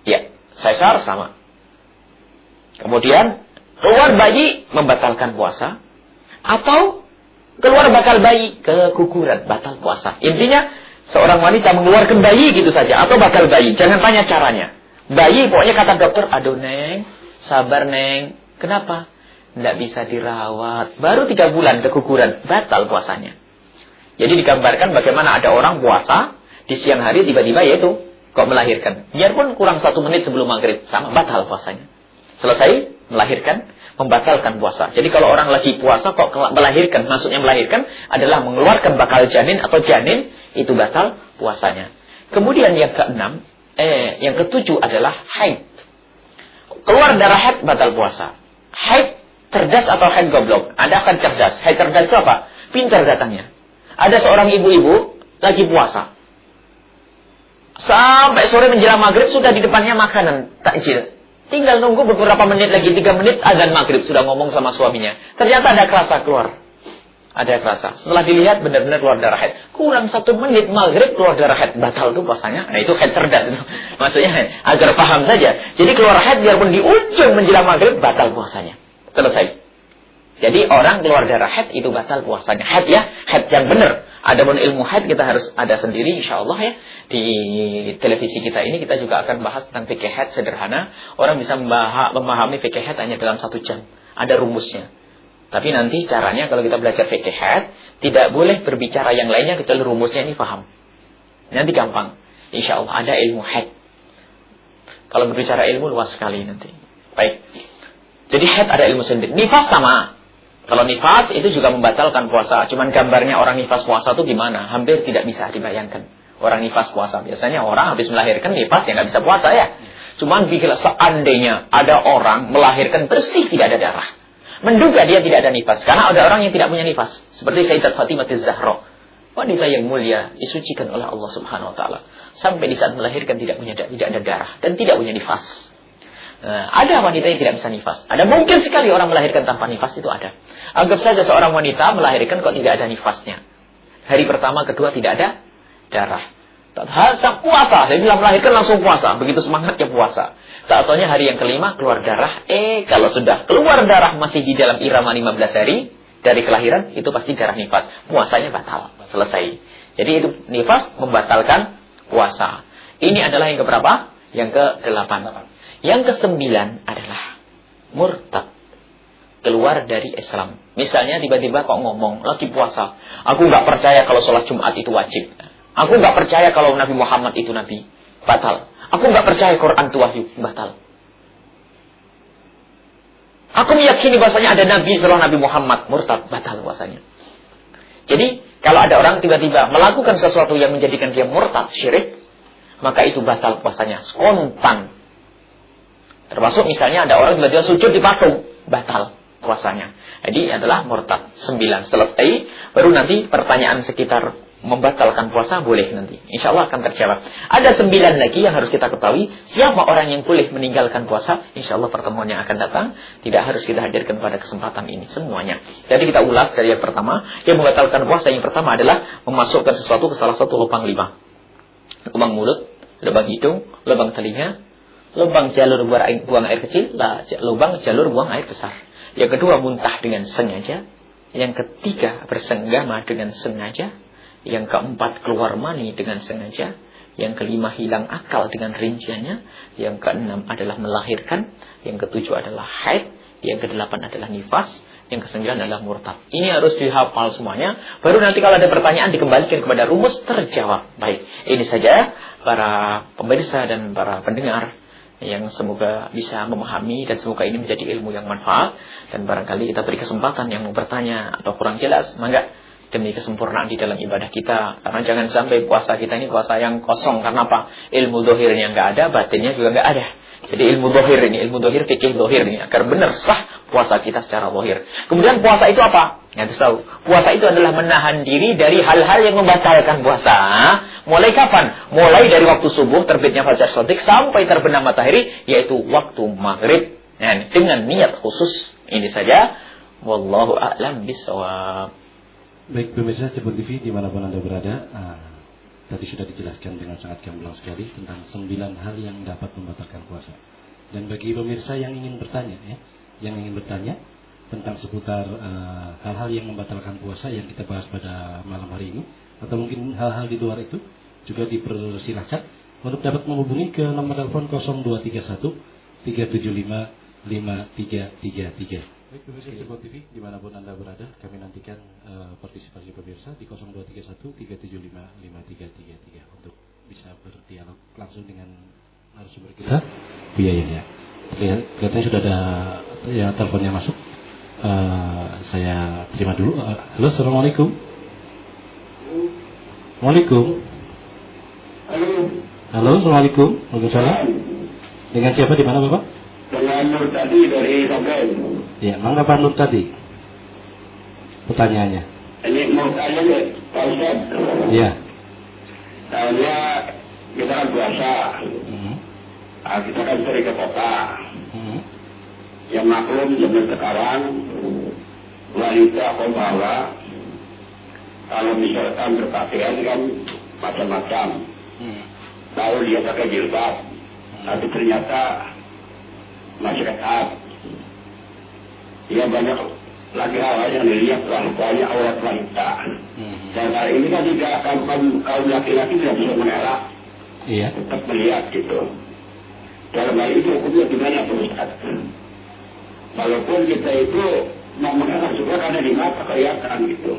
Ya, sesar sama. Kemudian keluar bayi membatalkan puasa atau keluar bakal bayi keguguran batal puasa. Intinya seorang wanita mengeluarkan bayi gitu saja atau bakal bayi, jangan tanya caranya. Bayi pokoknya kata dokter, aduh neng, sabar neng. Kenapa? Tidak bisa dirawat. Baru 3 bulan keguguran, batal puasanya. Jadi digambarkan bagaimana ada orang puasa, di siang hari tiba-tiba yaitu, kok melahirkan. Biarpun kurang 1 menit sebelum maghrib, sama batal puasanya. Selesai, melahirkan, membatalkan puasa. Jadi kalau orang lagi puasa kok melahirkan, maksudnya melahirkan adalah mengeluarkan bakal janin atau janin, itu batal puasanya. Kemudian yang yang ketujuh adalah haid. Keluar darah haid batal puasa. Haid cerdas atau haid goblok? Ada kan cerdas. Haid cerdas itu apa? Pintar datangnya. Ada seorang ibu-ibu lagi puasa. Sampai sore menjelang maghrib sudah di depannya makanan takjil. Tinggal nunggu beberapa menit lagi, 3 menit azan maghrib sudah ngomong sama suaminya. Ternyata ada kerasa keluar. Ada kerasa. Setelah dilihat benar-benar keluar darah haid. Kurang 1 menit maghrib keluar darah haid. Batal tuh puasanya. Nah itu haid cerdas itu. Maksudnya agar paham saja. Jadi keluar haid biarpun di ujung menjelang maghrib batal puasanya. Selesai. Jadi orang keluar darah haid itu batal puasanya. Haid ya. Haid yang benar. Adapun ilmu haid kita harus ada sendiri insyaallah ya. Di televisi kita ini kita juga akan bahas tentang fikih haid sederhana. Orang bisa memahami fikih haid hanya dalam 1 jam. Ada rumusnya. Tapi nanti caranya kalau kita belajar fikih haid, tidak boleh berbicara yang lainnya kecuali rumusnya ini paham. Nanti gampang. Insya Allah ada ilmu haid. Kalau berbicara ilmu luas sekali nanti. Baik. Jadi haid ada ilmu sendiri. Nifas sama. Kalau nifas itu juga membatalkan puasa. Cuman gambarnya orang nifas puasa itu gimana? Hampir tidak bisa dibayangkan. Orang nifas puasa. Biasanya orang habis melahirkan nifas ya nggak bisa puasa ya. Cuman bila seandainya ada orang melahirkan bersih tidak ada darah. Menduga dia tidak ada nifas. Karena ada orang yang tidak punya nifas. Seperti Sayyidat Fatimah Az-Zahra. Wanita yang mulia, disucikan oleh Allah Subhanahu Wa Taala. Sampai di saat melahirkan tidak ada darah. Dan tidak punya nifas. Ada wanita yang tidak bisa nifas. Ada mungkin sekali orang melahirkan tanpa nifas itu ada. Anggap saja seorang wanita melahirkan kok tidak ada nifasnya. Hari pertama, kedua tidak ada darah. Puasa. Saya bilang melahirkan langsung puasa. Begitu semangatnya puasa. Saatnya hari yang kelima keluar darah. Kalau sudah keluar darah masih di dalam irama 15 hari dari kelahiran, itu pasti darah nifas. Puasanya batal. Selesai. Jadi itu nifas membatalkan puasa. Ini adalah yang keberapa? Yang ke-8. Yang ke-9 adalah murtad. Keluar dari Islam. Misalnya tiba-tiba kok ngomong lagi puasa. Aku nggak percaya kalau sholat Jumat itu wajib. Aku nggak percaya kalau Nabi Muhammad itu Nabi. Batal. Aku nggak percaya Quran itu wahyu, batal. Aku meyakini bahasanya ada Nabi setelah Nabi Muhammad, murtad, batal puasanya. Jadi, kalau ada orang tiba-tiba melakukan sesuatu yang menjadikan dia murtad, syirik, maka itu batal puasanya, spontan. Termasuk misalnya ada orang tiba-tiba sujud di patung, batal puasanya. Jadi adalah murtad. 9 selesai, baru nanti pertanyaan sekitar membatalkan puasa boleh nanti. Insya Allah akan terjawab. Ada 9 lagi yang harus kita ketahui. Siapa orang yang boleh meninggalkan puasa? Insya Allah pertemuan yang akan datang. Tidak harus kita hadirkan pada kesempatan ini semuanya. Jadi kita ulas dari yang pertama. Yang membatalkan puasa yang pertama adalah memasukkan sesuatu ke salah satu lubang 5. Lubang mulut, lubang hidung, lubang telinga, lubang jalur buang air kecil, lubang jalur buang air besar. Yang kedua, muntah dengan sengaja. Yang ketiga, bersenggama dengan sengaja. Yang keempat, keluar mani dengan sengaja. Yang kelima, hilang akal dengan rinciannya. Yang keenam adalah melahirkan. Yang ketujuh adalah haid. Yang kedelapan adalah nifas. Yang kesembilan adalah murtad. Ini harus dihafal semuanya. Baru nanti kalau ada pertanyaan dikembalikan kepada rumus terjawab. Baik, ini saja para pemirsa dan para pendengar yang semoga bisa memahami dan semoga ini menjadi ilmu yang manfaat. Dan barangkali kita beri kesempatan yang mau bertanya atau kurang jelas, mangga, demi kesempurnaan di dalam ibadah kita. Karena jangan sampai puasa kita ini puasa yang kosong. Karena apa? Ilmu dohirnya nggak ada, batinnya juga nggak ada. Jadi ilmu dohir ini, ilmu dohir, fikih dohir ini, agar benar sah puasa kita secara dohir. Kemudian puasa itu apa? Yang tahu. Puasa itu adalah menahan diri dari hal-hal yang membatalkan puasa. Mulai kapan? Mulai dari waktu subuh terbitnya fajar shadiq sampai terbenam matahari, yaitu waktu maghrib. Nah, dengan niat khusus. Ini saja. Wallahu a'lam bishawab. Baik pemirsa Cirebon TV dimanapun Anda berada, tadi sudah dijelaskan dengan sangat gamblang sekali tentang 9 hal yang dapat membatalkan puasa. Dan bagi pemirsa yang ingin bertanya, tentang seputar hal-hal yang membatalkan puasa yang kita bahas pada malam hari ini, atau mungkin hal-hal di luar itu, juga dipersilahkan untuk dapat menghubungi ke nomor telepon 0231 375 5333. Baik, pemirsa Cirebon TV dimanapun Anda berada, kami nantikan partisipasi pemirsa di 0231 375 5333 untuk bisa berdialog langsung dengan narasumber kita. Biayanya. Kelihatannya sudah ada ya teleponnya masuk. Saya terima dulu. Halo, assalamualaikum. Waalaikum. Halo, assalamualaikum. Waalaikumsalam. Dengan siapa di mana Bapak? Dengan Nur tadi dari Rogen. Ya, mangga Pak Nur tadi. Pertanyaannya. Ini mau tanya nih, Pak Ustaz. Iya. Soalnya kita kan puasa. Kita kan sering ke kota. Yang maklum zaman sekarang wanita pembawa kalau misalkan berpakaian kan macam-macam. Tahu dia pakai jilbab, tapi ternyata masyarakat ya banyak lagi hal yang dilihat banyak aurat wanita. Dan hari ini kan juga kaum laki-laki tidak bisa mengelak, tetap melihat gitu. Dalam hal itu hukumnya gimana Pak Ustaz? Walaupun kita itu mau mengelak juga karena di mata kelihatan gitu.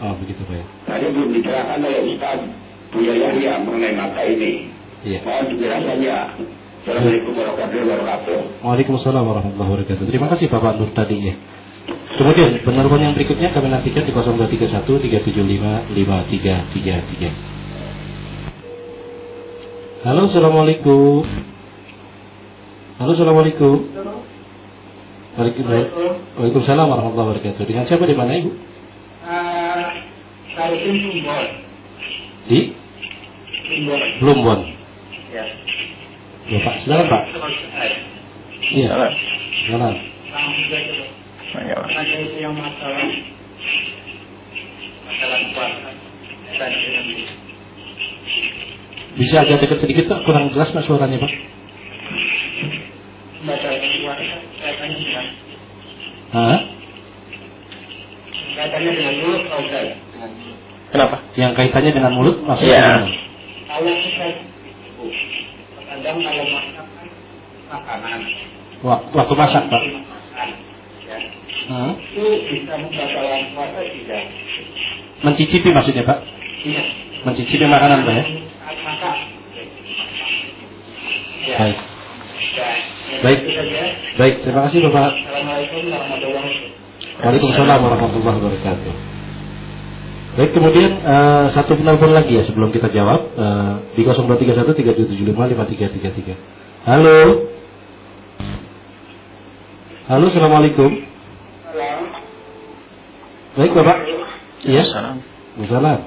Oh begitu Pak ya. Tadi belum dijelaskan oleh Ustaz Buya Yahya mengenai mata ini. Mohon penjelasannya. Assalamualaikum warahmatullahi wabarakatuh. Waalaikumsalam warahmatullahi wabarakatuh. Terima kasih Bapak Nur tadi ya. Kemudian penelepon yang berikutnya kami nantikan di 0231 375 5333. Halo, assalamualaikum. Halo, assalamualaikum. Waalaikumsalam warahmatullahi wabarakatuh. Dengan siapa di mana Ibu? Saya di Plumbon. Di? Plumbon. Ya. Ya Pak, silakan Pak. Iya. Silakan. Ada itu yang masalah puasa. Bisa agak dekat sedikit Pak, kurang jelas Pak suaranya Pak. Masalah puasa kaitannya dengan. Kaitannya dengan mulut Pak Ustaz. Kenapa? Yang kaitannya dengan mulut maksudnya? Iya. Kalau kita kadang kalau masak makanan. Waktu masak Pak. Itu bisa membatalkan puasa tidak? Mencicipi maksudnya Pak? Iya. Mencicipi makanan Pak ya? Masak. Ya. Baik. Ya. Baik. Baik, terima kasih Bapak. Assalamualaikum warahmatullahi wabarakatuh. Waalaikumsalam warahmatullahi wabarakatuh. Baik, kemudian satu penelpon lagi ya sebelum kita jawab di 0231 375 5333. Halo. Halo, assalamualaikum. Halo. Baik Bapak. Iya. Salam. Salam.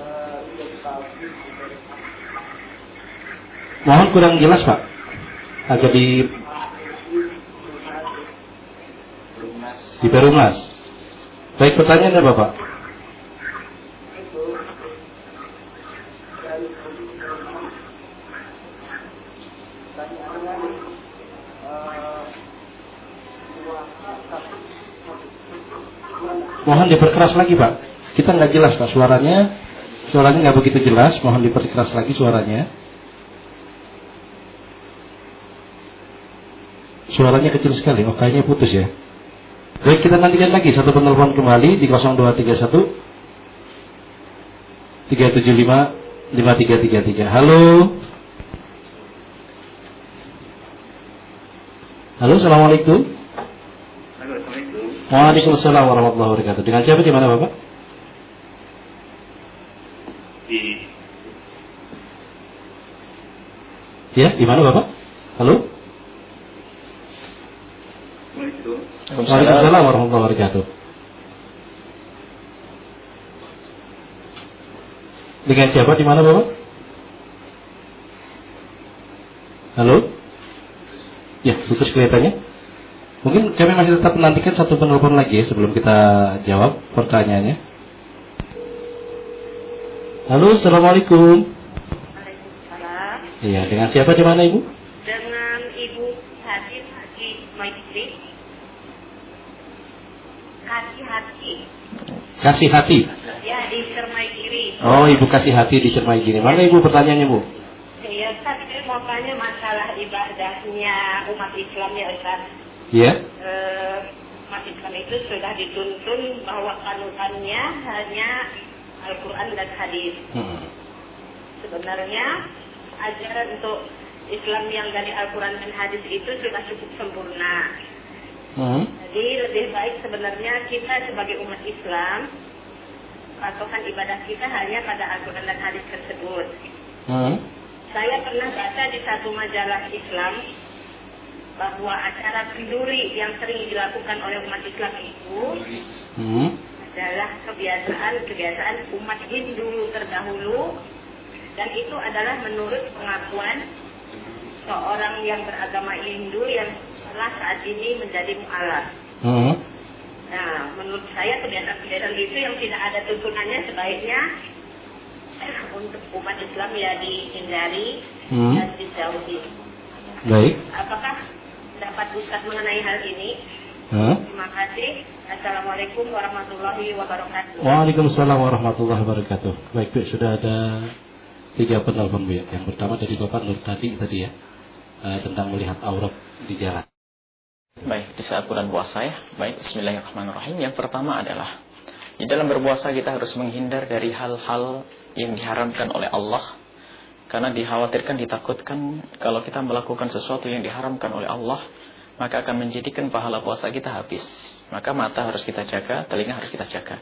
Mohon kurang jelas Pak. Agak di Perumnas. Baik, pertanyaannya Bapak. Mohon diperkeras lagi Pak. Kita nggak jelas Pak suaranya nggak begitu jelas. Mohon diperkeras lagi suaranya. Suaranya kecil sekali. Oh, kayaknya putus ya. Baik, kita nantikan lagi satu penelpon kembali di 0231 375 5333. Halo. Halo, assalamualaikum. Halo, assalamualaikum. Waalaikumsalam warahmatullahi wabarakatuh. Dengan siapa, di mana Bapak? Ya, di mana Bapak? Halo. Waalaikumsalam warahmatullahi wabarakatuh. Dengan siapa, di mana Bapak? Halo? Ya, putus kelihatannya. Mungkin kami masih tetap menantikan satu penelpon lagi ya sebelum kita jawab pertanyaannya. Halo, assalamualaikum. Waalaikumsalam. Iya, dengan siapa, di mana Ibu? Dengan Ibu Hati Maitri. Kasih hati. Ya, di Cermai Kiri. Oh, Ibu kasih hati di Cermai Kiri. Mana Ibu pertanyaannya, Bu? Ya, Ustaz, saya mau tanya masalah ibadahnya umat Islam ya, Ustaz. Iya. Umat Islam itu sudah dituntun bahwa panutannya hanya Al-Quran dan Hadis. Sebenarnya ajaran untuk Islam yang dari Al-Quran dan Hadis itu sudah cukup sempurna. Jadi lebih baik sebenarnya kita sebagai umat Islam patokan ibadah kita hanya pada Al-Quran dan Hadis tersebut. Saya pernah baca di satu majalah Islam bahwa acara kenduri yang sering dilakukan oleh umat Islam itu adalah kebiasaan umat Hindu terdahulu, dan itu adalah menurut pengakuan seorang yang beragama Hindu yang setelah saat ini menjadi mu'alaf. Nah, menurut saya kebiasaan-kebiasaan itu yang tidak ada tuntunannya sebaiknya untuk umat Islam ya dihindari dan dijauhi. Baik. Apakah dapat Ustaz mengenai hal ini? Terima kasih. Assalamualaikum warahmatullahi wabarakatuh. Waalaikumsalam warahmatullahi wabarakatuh. Baik, Bu, sudah ada 3 penelpon, Bu. Yang pertama dari Bapak Nur tadi ya, tentang melihat aurat di jalan. Baik, di saat bulan puasa ya. Baik, bismillahirrahmanirrahim. Yang pertama adalah di dalam berpuasa kita harus menghindar dari hal-hal yang diharamkan oleh Allah. Karena dikhawatirkan, ditakutkan kalau kita melakukan sesuatu yang diharamkan oleh Allah, maka akan menjadikan pahala puasa kita habis. Maka mata harus kita jaga, telinga harus kita jaga.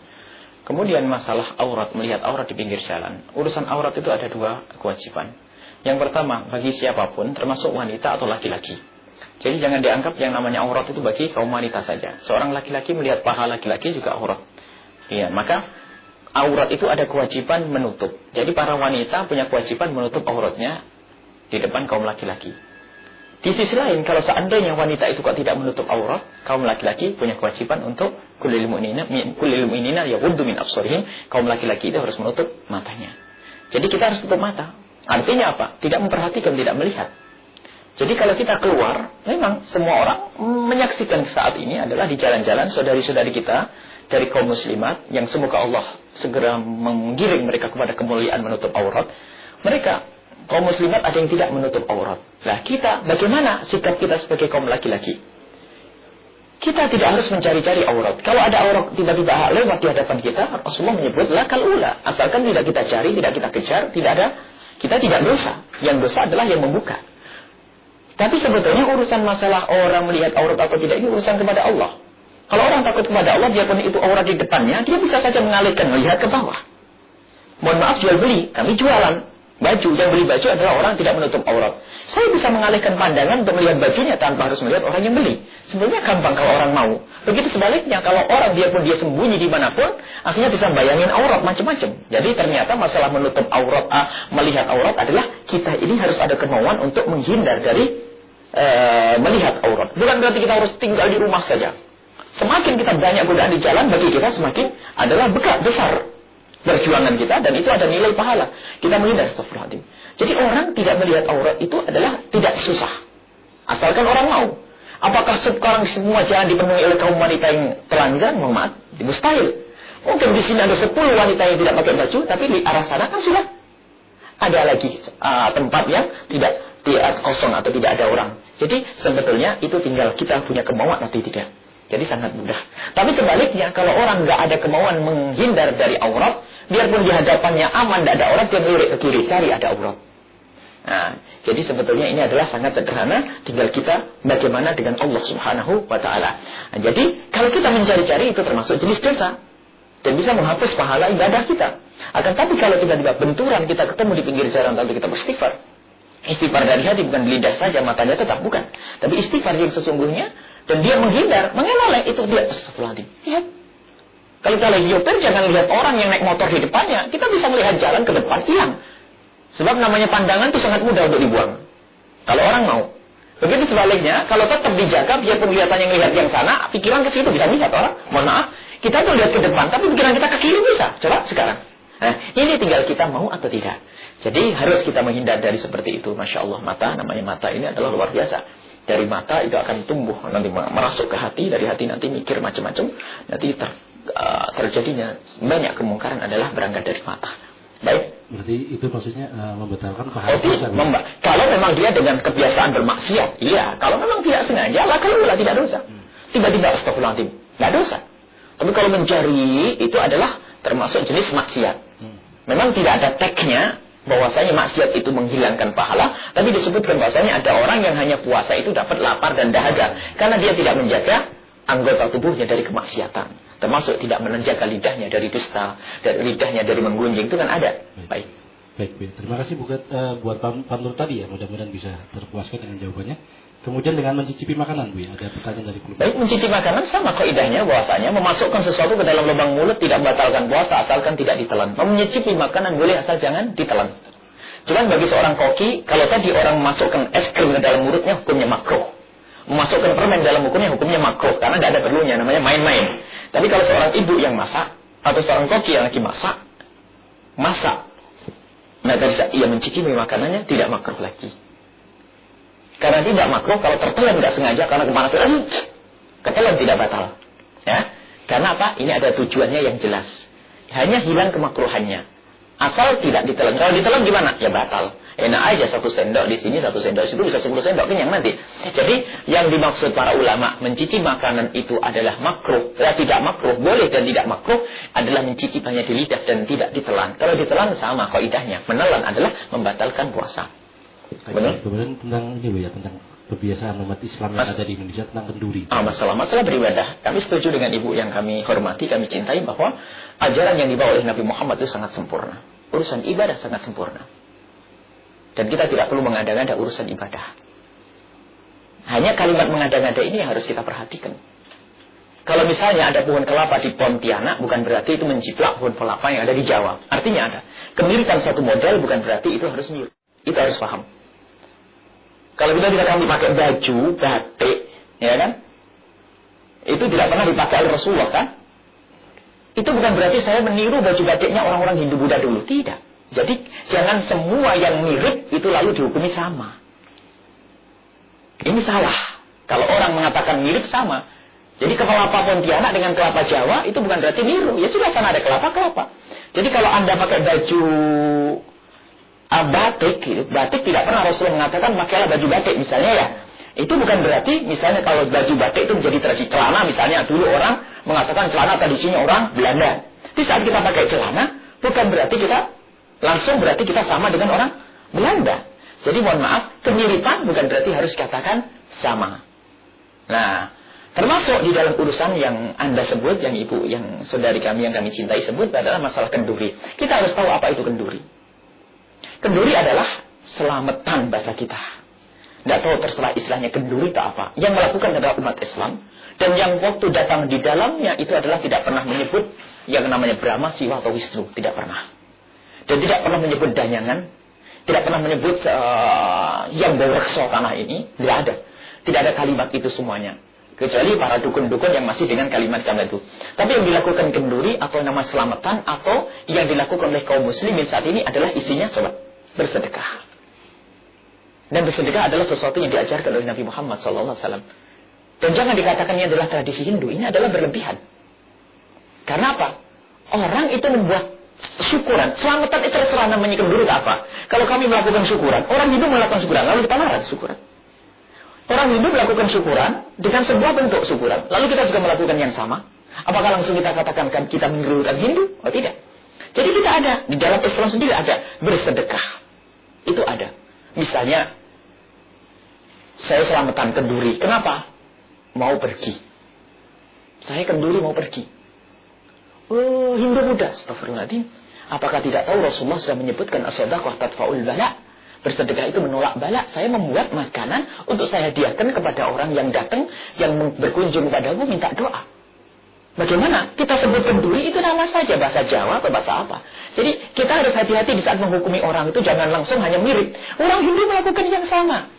Kemudian masalah aurat, melihat aurat di pinggir jalan. Urusan aurat itu ada 2 kewajiban. Yang pertama, bagi siapapun, termasuk wanita atau laki-laki. Jadi jangan dianggap yang namanya aurat itu bagi kaum wanita saja. Seorang laki-laki melihat paha laki-laki juga aurat. Iya, maka aurat itu ada kewajiban menutup. Jadi para wanita punya kewajiban menutup auratnya di depan kaum laki-laki. Di sisi lain, kalau seandainya wanita itu kok tidak menutup aurat, kaum laki-laki punya kewajiban untuk kullil mu'minina yaghuddu min absarihim. Kaum laki-laki itu harus menutup matanya. Jadi kita harus tutup mata. Artinya apa? Tidak memperhatikan, tidak melihat. Jadi kalau kita keluar, memang semua orang menyaksikan saat ini adalah di jalan-jalan saudari-saudari kita dari kaum muslimat yang semoga Allah segera menggiring mereka kepada kemuliaan menutup aurat. Mereka, kaum muslimat ada yang tidak menutup aurat. Nah kita, bagaimana sikap kita sebagai kaum laki-laki? Kita tidak harus mencari-cari aurat. Kalau ada aurat tiba-tiba lewat di hadapan kita, Rasulullah menyebut lakal ula. Asalkan tidak kita cari, tidak kita kejar, kita tidak dosa. Yang dosa adalah yang membuka. Tapi sebetulnya urusan masalah orang melihat aurat atau tidak ini urusan kepada Allah. Kalau orang takut kepada Allah, biarpun itu aurat di depannya, dia bisa saja mengalihkan, melihat ke bawah. Mohon maaf, jual beli, kami jualan. baju. Yang beli baju adalah orang tidak menutup aurat. Saya bisa mengalihkan pandangan untuk melihat bajunya tanpa harus melihat orang yang beli. Sebenarnya gampang kalau orang mau. Begitu sebaliknya, kalau orang dia sembunyi dimanapun, akhirnya bisa bayangin aurat macam-macam. Jadi ternyata masalah menutup aurat, melihat aurat adalah kita ini harus ada kemauan untuk menghindar dari melihat aurat. Bukan berarti kita harus tinggal di rumah saja. Semakin kita banyak godaan di jalan, bagi kita semakin adalah besar perjuangan kita, dan itu ada nilai pahala. Kita menghindar, astagfirullahaladzim. Jadi orang tidak melihat aurat itu adalah tidak susah, asalkan orang mau. Apakah sekarang semua jalan dipenuhi oleh kaum wanita yang telanjang? Mohon maaf, mustahil. Mungkin di sini ada 10 wanita yang tidak pakai baju, tapi di arah sana kan sudah ada lagi tempat yang tidak kosong atau tidak ada orang. Jadi sebetulnya itu tinggal kita punya kemauan atau tidak. Jadi sangat mudah. Tapi sebaliknya, kalau orang nggak ada kemauan menghindar dari aurat, biarpun di hadapannya aman, tidak ada aurat, dia melirik ke kiri, cari ada aurat. Nah, jadi sebetulnya ini adalah sangat sederhana, tinggal kita bagaimana dengan Allah Subhanahu wa Ta'ala. Nah, jadi kalau kita mencari-cari itu termasuk jenis dosa dan bisa menghapus pahala ibadah kita. Akan tapi kalau tiba-tiba benturan, kita ketemu di pinggir jalan lalu kita beristighfar. Istighfar dari hati, bukan lidah saja, matanya tetap bukan. Tapi istighfar yang sesungguhnya, dan dia menghindar, mengeloleh, itu dia astagfirullahaladzim. Lihat. Kalau kita lagi nyetir, jangan lihat orang yang naik motor di depannya. Kita bisa melihat jalan ke depan, hilang. Sebab namanya pandangan itu sangat mudah untuk dibuang. Kalau orang mau. Begitu sebaliknya, kalau tetap dijaga, biarpun kelihatannya ngelihat yang sana, pikiran ke situ bisa melihat orang. Mohon maaf, kita tuh lihat ke depan, tapi pikiran kita ke kiri bisa. Coba sekarang. Nah, ini tinggal kita mau atau tidak. Jadi harus kita menghindar dari seperti itu. Masya Allah, namanya mata ini adalah luar biasa. Dari mata itu akan tumbuh, nanti merasuk ke hati, dari hati nanti mikir macam-macam, nanti terjadinya banyak kemungkaran adalah berangkat dari mata. Baik. Berarti itu maksudnya membatalkan pahala. Kalau memang dia dengan kebiasaan bermaksiat, iya. Kalau memang tidak sengaja, kalau tidak dosa. Tiba-tiba astagfirullahaladzim, tidak dosa. Tapi kalau mencari itu adalah termasuk jenis maksiat. Memang tidak ada tagnya bahwasanya maksiat itu menghilangkan pahala, tapi disebutkan bahwasanya ada orang yang hanya puasa itu dapat lapar dan dahaga karena dia tidak menjaga anggota tubuhnya dari kemaksiatan, termasuk tidak menjaga lidahnya dari dusta, dan lidahnya dari menggunjing, itu kan ada. Baik. Terima kasih buat Pak Nur tadi ya, mudah-mudahan bisa terpuaskan dengan jawabannya. Kemudian dengan mencicipi makanan, Bu, ada pertanyaan dari klub. Baik, mencicipi makanan sama kaidahnya bahwasanya memasukkan sesuatu ke dalam lubang mulut tidak membatalkan puasa asalkan tidak ditelan. Mencicipi makanan boleh asal jangan ditelan. Cuman bagi seorang koki, kalau tadi orang memasukkan es krim ke dalam mulutnya hukumnya makruh. Memasukkan permen dalam hukumnya makruh karena tidak ada perlunya, namanya main-main. Tapi kalau seorang ibu yang masak atau seorang koki yang lagi masak, nah dari saat ia mencicipi makanannya tidak makruh lagi. Karena tidak makruh kalau tertelan tidak sengaja karena kepanasan, ketelan tidak batal. Ya, karena apa? Ini ada tujuannya yang jelas. Hanya hilang kemakruhannya. Asal tidak ditelan. Kalau ditelan gimana? Ya batal. Enak aja 1 sendok di sini, 1 sendok di situ, bisa 10 sendok kenyang nanti. Jadi yang dimaksud para ulama mencicipi makanan itu adalah makruh. Ya, tidak makruh, boleh dan tidak makruh adalah mencicipinya di lidah dan tidak ditelan. Kalau ditelan sama kaidahnya. Menelan adalah membatalkan puasa. Benar? Kemudian tentang ini ya, tentang kebiasaan umat Islam yang ada di Indonesia tentang kenduri. Masalah beribadah. Kami setuju dengan ibu yang kami hormati, kami cintai bahwa ajaran yang dibawa oleh Nabi Muhammad itu sangat sempurna. Urusan ibadah sangat sempurna. Dan kita tidak perlu mengada-ngada urusan ibadah. Hanya kalimat mengada-ngada ini yang harus kita perhatikan. Kalau misalnya ada pohon kelapa di Pontianak, bukan berarti itu menjiplak pohon kelapa yang ada di Jawa. Artinya ada. Kemiripan satu model bukan berarti itu harus mirip. Itu harus paham. Kalau kita tidak akan dipakai baju, batik, ya kan? Itu tidak pernah dipakai oleh Rasulullah, kan? Itu bukan berarti saya meniru baju batiknya orang-orang Hindu Buddha dulu. Tidak. Jadi, jangan semua yang mirip itu lalu dihukumi sama. Ini salah. Kalau orang mengatakan mirip sama. Jadi, kelapa Pontianak dengan kelapa Jawa, itu bukan berarti niru. Ya sudah, kan ada kelapa-kelapa. Jadi, kalau Anda pakai baju batik, batik tidak pernah Rasulullah mengatakan pakailah baju batik misalnya ya. Itu bukan berarti misalnya kalau baju batik itu menjadi tradisi celana misalnya. Dulu orang mengatakan celana tradisinya orang Belanda. Di saat kita pakai celana bukan berarti kita langsung berarti kita sama dengan orang Belanda. Jadi mohon maaf, kemiripan bukan berarti harus katakan sama. Nah, termasuk di dalam urusan yang Anda sebut, yang ibu, yang saudari kami yang kami cintai sebut adalah masalah kenduri. Kita harus tahu apa itu kenduri. Kenduri adalah selamatan bahasa kita. Tidak tahu terserah istilahnya kenduri itu apa. Yang melakukan adalah umat Islam. Dan yang waktu datang di dalamnya itu adalah tidak pernah menyebut yang namanya Brahma, Siwa atau Wisnu. Tidak pernah. Dan tidak pernah menyebut danyangan. Tidak pernah menyebut yang berrekso tanah ini. Tidak ada. Tidak ada kalimat itu semuanya. Kecuali para dukun-dukun yang masih dengan kalimat-kalimat itu. Tapi yang dilakukan kenduri atau nama selamatan atau yang dilakukan oleh kaum muslimin saat ini adalah isinya coba bersedekah. Dan bersedekah adalah sesuatu yang diajarkan oleh Nabi Muhammad SAW. Dan jangan dikatakan ini adalah tradisi Hindu. Ini adalah berlebihan. Karena apa? Orang itu membuat syukuran. Selamatan itu terserah namanya kenduri apa. Kalau kami melakukan syukuran, orang Hindu melakukan syukuran, lalu kita larang syukuran. Orang Hindu melakukan syukuran dengan sebuah bentuk syukuran. Lalu kita juga melakukan yang sama. Apakah langsung kita katakan kita meniru orang Hindu? Oh tidak. Jadi kita ada. Di dalam Islam sendiri ada bersedekah. Itu ada. Misalnya, saya selamatan kenduri. Kenapa? Mau pergi. Saya kenduri mau pergi. Oh, Hindu muda. Astagfirullahaladzim. Apakah tidak tahu Rasulullah sudah menyebutkan as-sadaqah tadfa'ul bala? Bersedekah itu menolak bala. Saya membuat makanan untuk saya hadiahkan kepada orang yang datang, yang berkunjung padaku minta doa. Bagaimana? Kita sebut kenduri itu nama saja, bahasa Jawa atau bahasa apa. Jadi kita harus hati-hati di saat menghukumi orang itu, jangan langsung hanya mirip. Orang Hindu melakukan yang sama.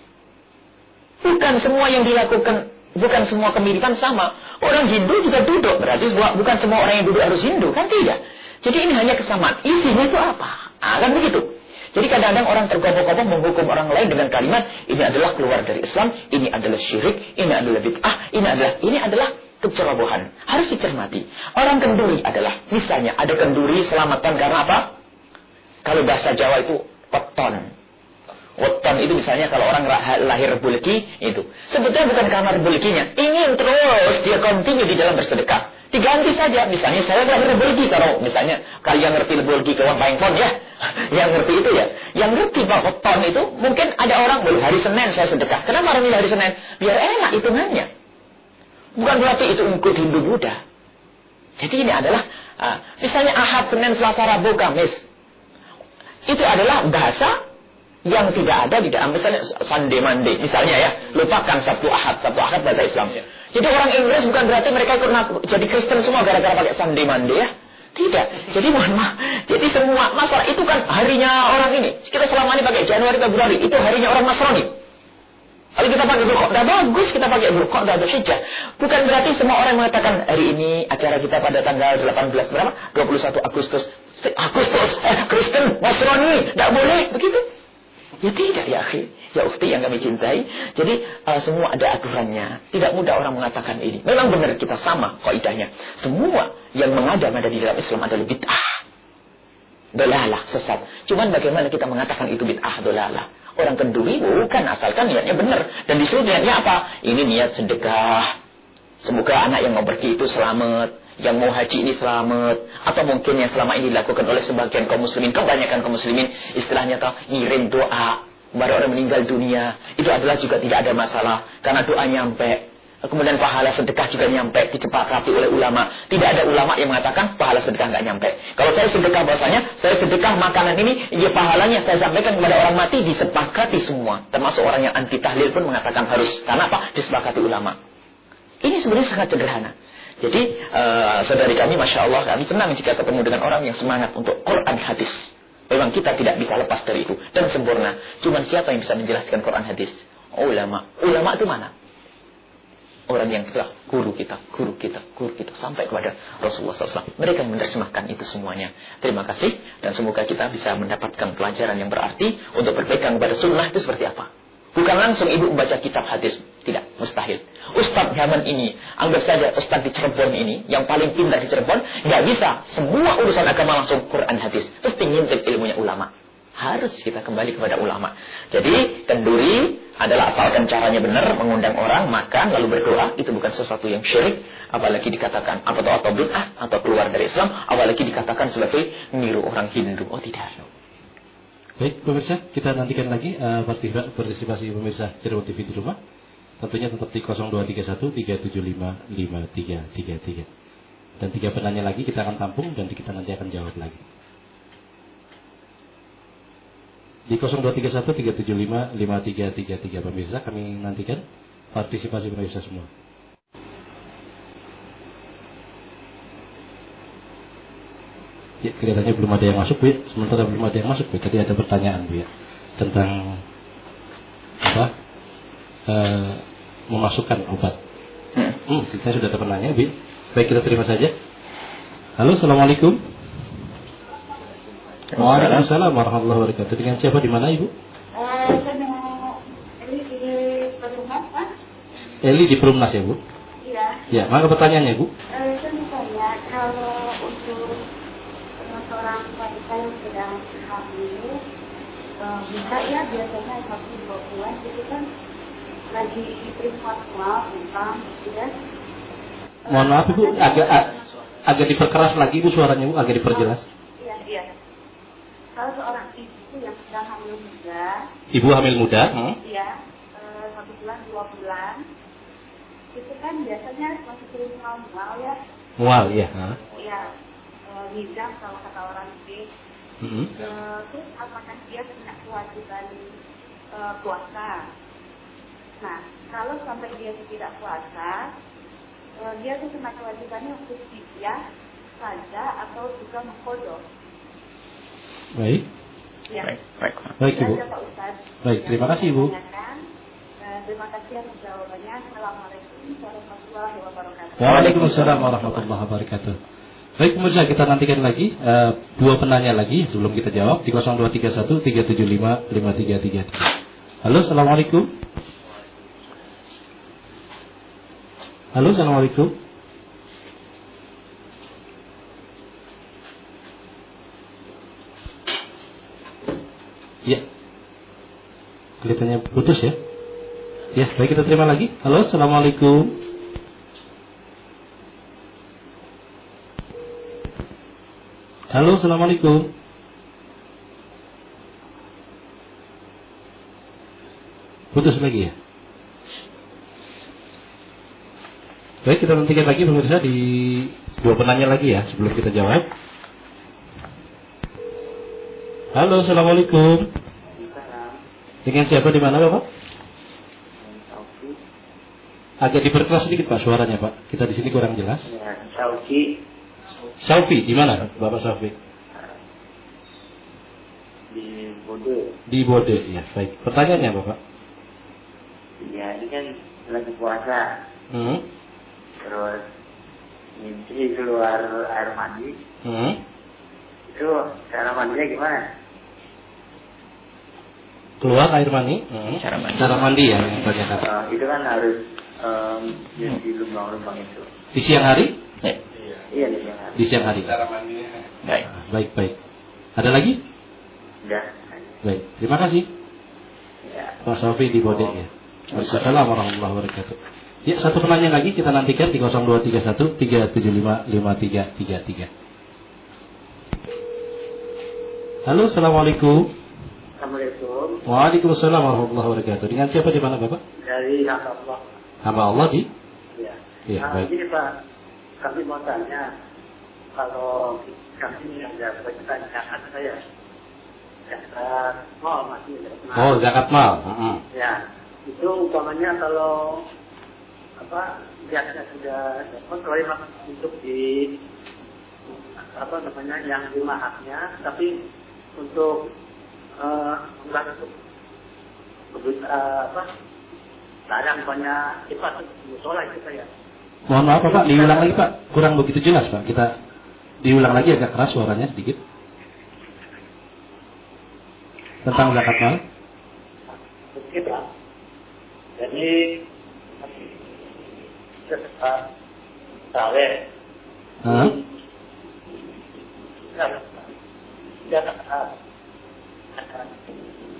Bukan semua yang dilakukan, bukan semua kemiripan sama. Orang Hindu juga duduk, berarti bukan semua orang yang duduk harus Hindu, kan tidak. Jadi ini hanya kesamaan. Isinya itu apa? Kan begitu. Jadi kadang-kadang orang tergopoh-gopoh menghukum orang lain dengan kalimat ini adalah keluar dari Islam, ini adalah syirik, ini adalah bid'ah, ini adalah kecerobohan. Harus dicermati. Orang kenduri adalah, misalnya ada kenduri selamatan karena apa? Kalau bahasa Jawa itu weton. Weton itu misalnya kalau orang lahir rebulki itu. Sebetulnya bukan karena rebulkinya. Ingin terus dia continue di dalam bersedekah. Diganti saja. Misalnya saya lahir rebulki. Kalau misalnya kalian ngerti rebulki kawan paingpon ya. Yang ngerti itu ya. Yang ngerti Pak weton itu mungkin ada orang boleh hari Senin saya sedekah. Kenapa orang ini hari Senin? Biar enak hitungannya. Bukan berarti itu ikut Hindu Buddha. Jadi ini adalah misalnya Ahad, Senin, Selasa, Rabu, Kamis. Itu adalah bahasa yang tidak ada di dalam misalnya Sunday, Monday. Misalnya ya, lupakan Sabtu, Ahad bahasa Islam. Jadi orang Inggris bukan berarti mereka ikut jadi Kristen semua gara-gara pakai Sunday, Monday ya. Tidak. Jadi mohon maaf. Jadi semua masalah itu kan harinya orang ini. Kita selama ini pakai Januari, Februari. Itu harinya orang Nasrani. Kalau kita pakai Dzulqa'dah bagus, kita pakai Dzulqa'dah Dzulhijjah. Bukan berarti semua orang mengatakan hari ini acara kita pada tanggal 18 berapa? 21 Agustus. Kristen, Nasrani, tidak boleh begitu. Ya tidak ya akhi, ya ukhti yang kami cintai. Jadi semua ada aturannya. Tidak mudah orang mengatakan ini. Memang benar kita sama kaidahnya. Semua yang mengada-ngada di dalam Islam adalah bid'ah. Dolalah, sesat. Cuman bagaimana kita mengatakan itu bid'ah, dolalah. Orang kenduri bukan, asalkan niatnya benar. Dan disuruh niatnya apa? Ini niat sedekah. Semoga anak yang mau pergi itu selamat. Yang mau haji ini selamat. Atau mungkin yang selama ini dilakukan oleh sebagian kaum muslimin, kebanyakan kaum muslimin, istilahnya ngirim doa kepada orang meninggal dunia. Itu adalah juga tidak ada masalah. Karena doa nyampe. Kemudian pahala sedekah juga nyampe, disepakati oleh ulama. Tidak ada ulama yang mengatakan pahala sedekah nggak nyampe. Kalau saya sedekah bahasanya, saya sedekah makanan ini, ya pahalanya saya sampaikan kepada orang mati, disepakati semua. Termasuk orang yang anti tahlil pun mengatakan harus. Karena apa? Disepakati ulama. Ini sebenarnya sangat sederhana. Jadi saudari kami, Masya Allah, kami senang jika ketemu dengan orang yang semangat untuk Quran hadis. Memang kita tidak bisa lepas dari itu. Dan sempurna. Cuman siapa yang bisa menjelaskan Quran hadis? Ulama. Ulama itu mana? Orang yang telah guru kita sampai kepada Rasulullah SAW. Mereka yang menerjemahkan itu semuanya. Terima kasih dan semoga kita bisa mendapatkan pelajaran yang berarti untuk berpegang kepada sunnah itu seperti apa. Bukan langsung ibu membaca kitab hadis, tidak, mustahil. Ustadz zaman ini, anggap saja Ustadz di Cirebon ini, yang paling pintar di Cirebon, nggak bisa semua urusan agama langsung Quran hadis, mesti ngintip ilmunya ulama. Harus kita kembali kepada ulama. Jadi kenduri adalah asalkan caranya benar, mengundang orang makan lalu berdoa, itu bukan sesuatu yang syirik, apalagi dikatakan atau bid'ah atau keluar dari Islam, apalagi dikatakan sebagai niru orang Hindu. Oh tidak. Baik pemirsa, kita nantikan lagi partisipasi pemirsa Cirebon TV di rumah. Tentunya tetap di 0231 375 5333. Dan 3 penanya lagi kita akan tampung dan kita nanti akan jawab lagi. Di 0231 375 5333 pemirsa, kami nantikan partisipasi pemirsa semua. Ya, kelihatannya belum ada yang masuk, Bu. Sementara belum ada yang masuk, Bu. Tadi ada pertanyaan, Bu, ya, tentang apa? Memasukkan obat. Kita sudah ada penanya, Bu. Baik, kita terima saja. Halo, assalamualaikum. Waalaikumsalam warahmatullahi wabarakatuh. Dengan siapa, di mana, Ibu? Eli di Perumnas, Pak. Eli di Perumnas, ya, Bu? Iya. Ya, mana pertanyaannya, Bu? Saya misalnya kalau untuk seorang wanita yang sedang hamil, bisa ya biasanya 1-2 bulan itu kan lagi prematur tentang ya. Mohon maaf, Ibu, agak diperkeras lagi, Bu, suaranya, Bu, agak diperjelas. Iya. Kalau seorang ibu yang sedang hamil muda, Ibu hamil muda? iya, 1 bulan 2 bulan, itu kan biasanya masih sering mual ya. Mual, ya. Iya, hidang kalau kata orang sih. Terus apakah dia punya kewajiban puasa? Nah, kalau sampai dia tidak puasa, dia tuh kena kewajibannya untuk fidyah saja atau juga mengkodok. Baik. Ya. Baik, Ibu. Pak Ustaz. Baik, terima kasih, Ibu. Terima kasih atas jawabannya. Assalamualaikum warahmatullahi wabarakatuh. Waalaikumsalam warahmatullahi wabarakatuh. Baik, pemirsa, kita nantikan lagi 2 penanya lagi sebelum kita jawab di 0231 375 5333. Halo, assalamualaikum. Halo, assalamualaikum. Ya, kelihatannya putus ya. Ya, baik, kita terima lagi. Halo, assalamualaikum. Halo, assalamualaikum. Putus lagi ya. Baik, kita nantikan lagi pemirsa di 2 penanya lagi ya sebelum kita jawab. Halo, assalamualaikum. Dengan siapa, di mana, Bapak? Agak diperkeras sedikit, Pak, suaranya, Pak. Kita di sini kurang jelas. Ya, Sauki. Saufi, di mana, Bapak Saufi? Di Bode. Di Bode, ya. Baik. Pertanyaannya, Bapak? Ya, ini kan lagi puasa. Terus mimpi keluar air mandi. Itu cara mandinya gimana? Keluar air mani? Cara mandi ya, yang ditanyakan. Itu kan harus di lubang-lubang itu. Di siang hari? Iya, di siang hari. Di siang hari. Cara mandinya. Baik. Ada lagi? Udah. Baik, terima kasih. Ya. Pak Sofi di Bode ya. Assalamualaikum warahmatullahi wabarakatuh. Ya, satu penanya lagi kita nantikan di 0231 375 5333. Halo, assalamualaikum. Assalamualaikum. Waalaikumsalam warahmatullahi wabarakatuh. Dengan siapa, di mana, Bapak? Dari hamba Allah. Hamba Allah di? Iya. Iya, baik. Jadi Pak, kami mau tanya, kalau kami ada pertanyaan saya, zakat mal masih zakat mal. Oh, zakat mal. Ya, itu umpamanya kalau zakatnya sudah dapat, kalau untuk di yang lima haknya, tapi untuk enggak untuk barang banyak cepat musola itu saya. Mohon maaf, Pak, diulang lagi, Pak. Kurang begitu jelas, Pak. Kita diulang lagi, agak keras suaranya sedikit. Tentang zakat mal. Oke, Pak. Jadi sawit.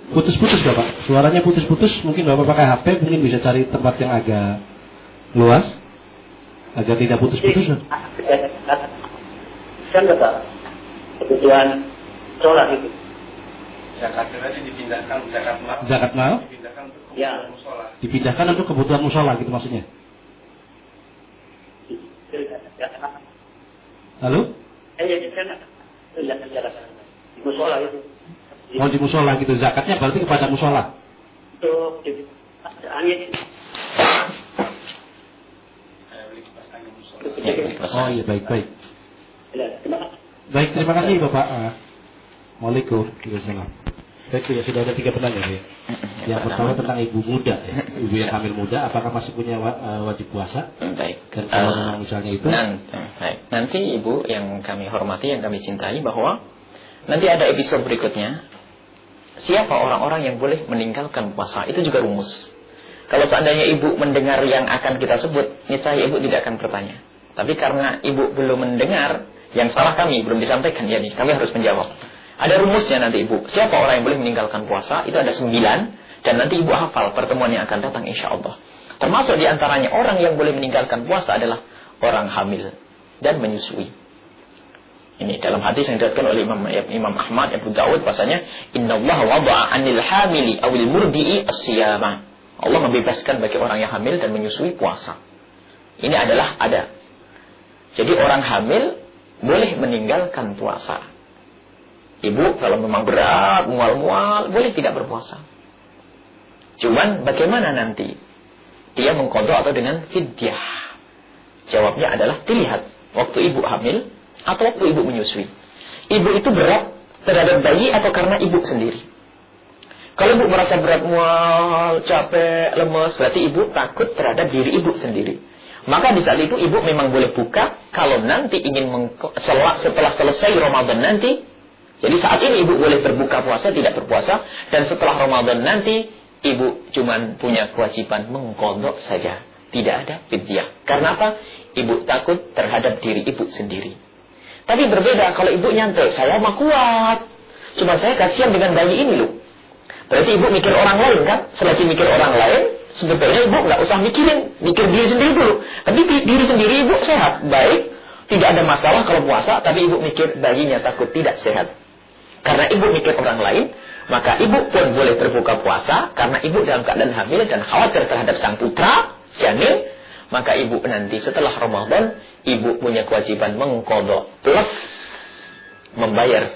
Putus-putus, Bapak. Suaranya putus-putus. Mungkin Bapak pakai HP, mungkin bisa cari tempat yang agak luas agar tidak putus-putus. Kan Bapak, kebutuhan sholat itu. Zakatnya tadi dipindahkan Zakat mal? Dipindahkan untuk kebutuhan Ya. musola. Dipindahkan untuk kebutuhan musola, gitu maksudnya. Halo? Iya, kan di musola itu. Oh, di musola gitu. Zakatnya berarti kepada musola. Untuk angin. Oh iya, baik. Ya, terima kasih. Baik, terima kasih Bapak. Waalaikumsalam. Baik, ya sudah ada 3 penanya ya. Yang pertama tentang ibu muda ya. Ibu yang hamil muda apakah masih punya wajib puasa? Baik. Dan kalau memang misalnya itu Nanti Ibu yang kami hormati, yang kami cintai, bahwa nanti ada episode berikutnya. Siapa orang-orang yang boleh meninggalkan puasa? Itu juga rumus. Kalau seandainya Ibu mendengar yang akan kita sebut, niscaya Ibu tidak akan bertanya. Tapi karena Ibu belum mendengar, yang salah kami belum disampaikan, ya nih, kami harus menjawab. Ada rumusnya nanti Ibu. Siapa orang yang boleh meninggalkan puasa? Itu ada 9. Dan nanti Ibu hafal pertemuan yang akan datang insya Allah. Termasuk diantaranya orang yang boleh meninggalkan puasa adalah orang hamil dan menyusui. Ini dalam hadis yang diriwayatkan oleh Imam Ahmad, Abu Dawud, bahasanya Innallaha wada'a 'anil hamili awil murdi'i as-siyama. Allah membebaskan bagi orang yang hamil dan menyusui puasa. Ini adalah ada. Jadi orang hamil boleh meninggalkan puasa. Ibu kalau memang berat, mual-mual, boleh tidak berpuasa. Cuman bagaimana nanti? Dia mengqadha atau dengan fidyah? Jawabnya adalah dilihat waktu ibu hamil atau waktu ibu menyusui. Ibu itu berat terhadap bayi atau karena ibu sendiri? Kalau ibu merasa berat, mual, capek, lemes, berarti ibu takut terhadap diri ibu sendiri. Maka di saat itu ibu memang boleh buka kalau nanti ingin setelah selesai Ramadan nanti. Jadi saat ini ibu boleh berbuka puasa, tidak berpuasa. Dan setelah Ramadan nanti ibu cuman punya kewajiban mengqadha saja. Tidak ada fidyah. Karena apa? Ibu takut terhadap diri ibu sendiri. Tapi berbeda kalau ibu nyantai, saya mah kuat. Cuma saya kasihan dengan bayi ini loh. Berarti ibu mikir orang lain kan? Selagi mikir orang lain, sebetulnya ibu nggak usah mikir diri sendiri dulu. Tapi diri sendiri ibu sehat, baik, tidak ada masalah kalau puasa. Tapi ibu mikir bayinya takut tidak sehat. Karena ibu mikir orang lain, maka ibu pun boleh berbuka puasa karena ibu dalam keadaan hamil dan khawatir terhadap sang putra, janin. Maka ibu nanti setelah Ramadan, ibu punya kewajiban mengqadha plus membayar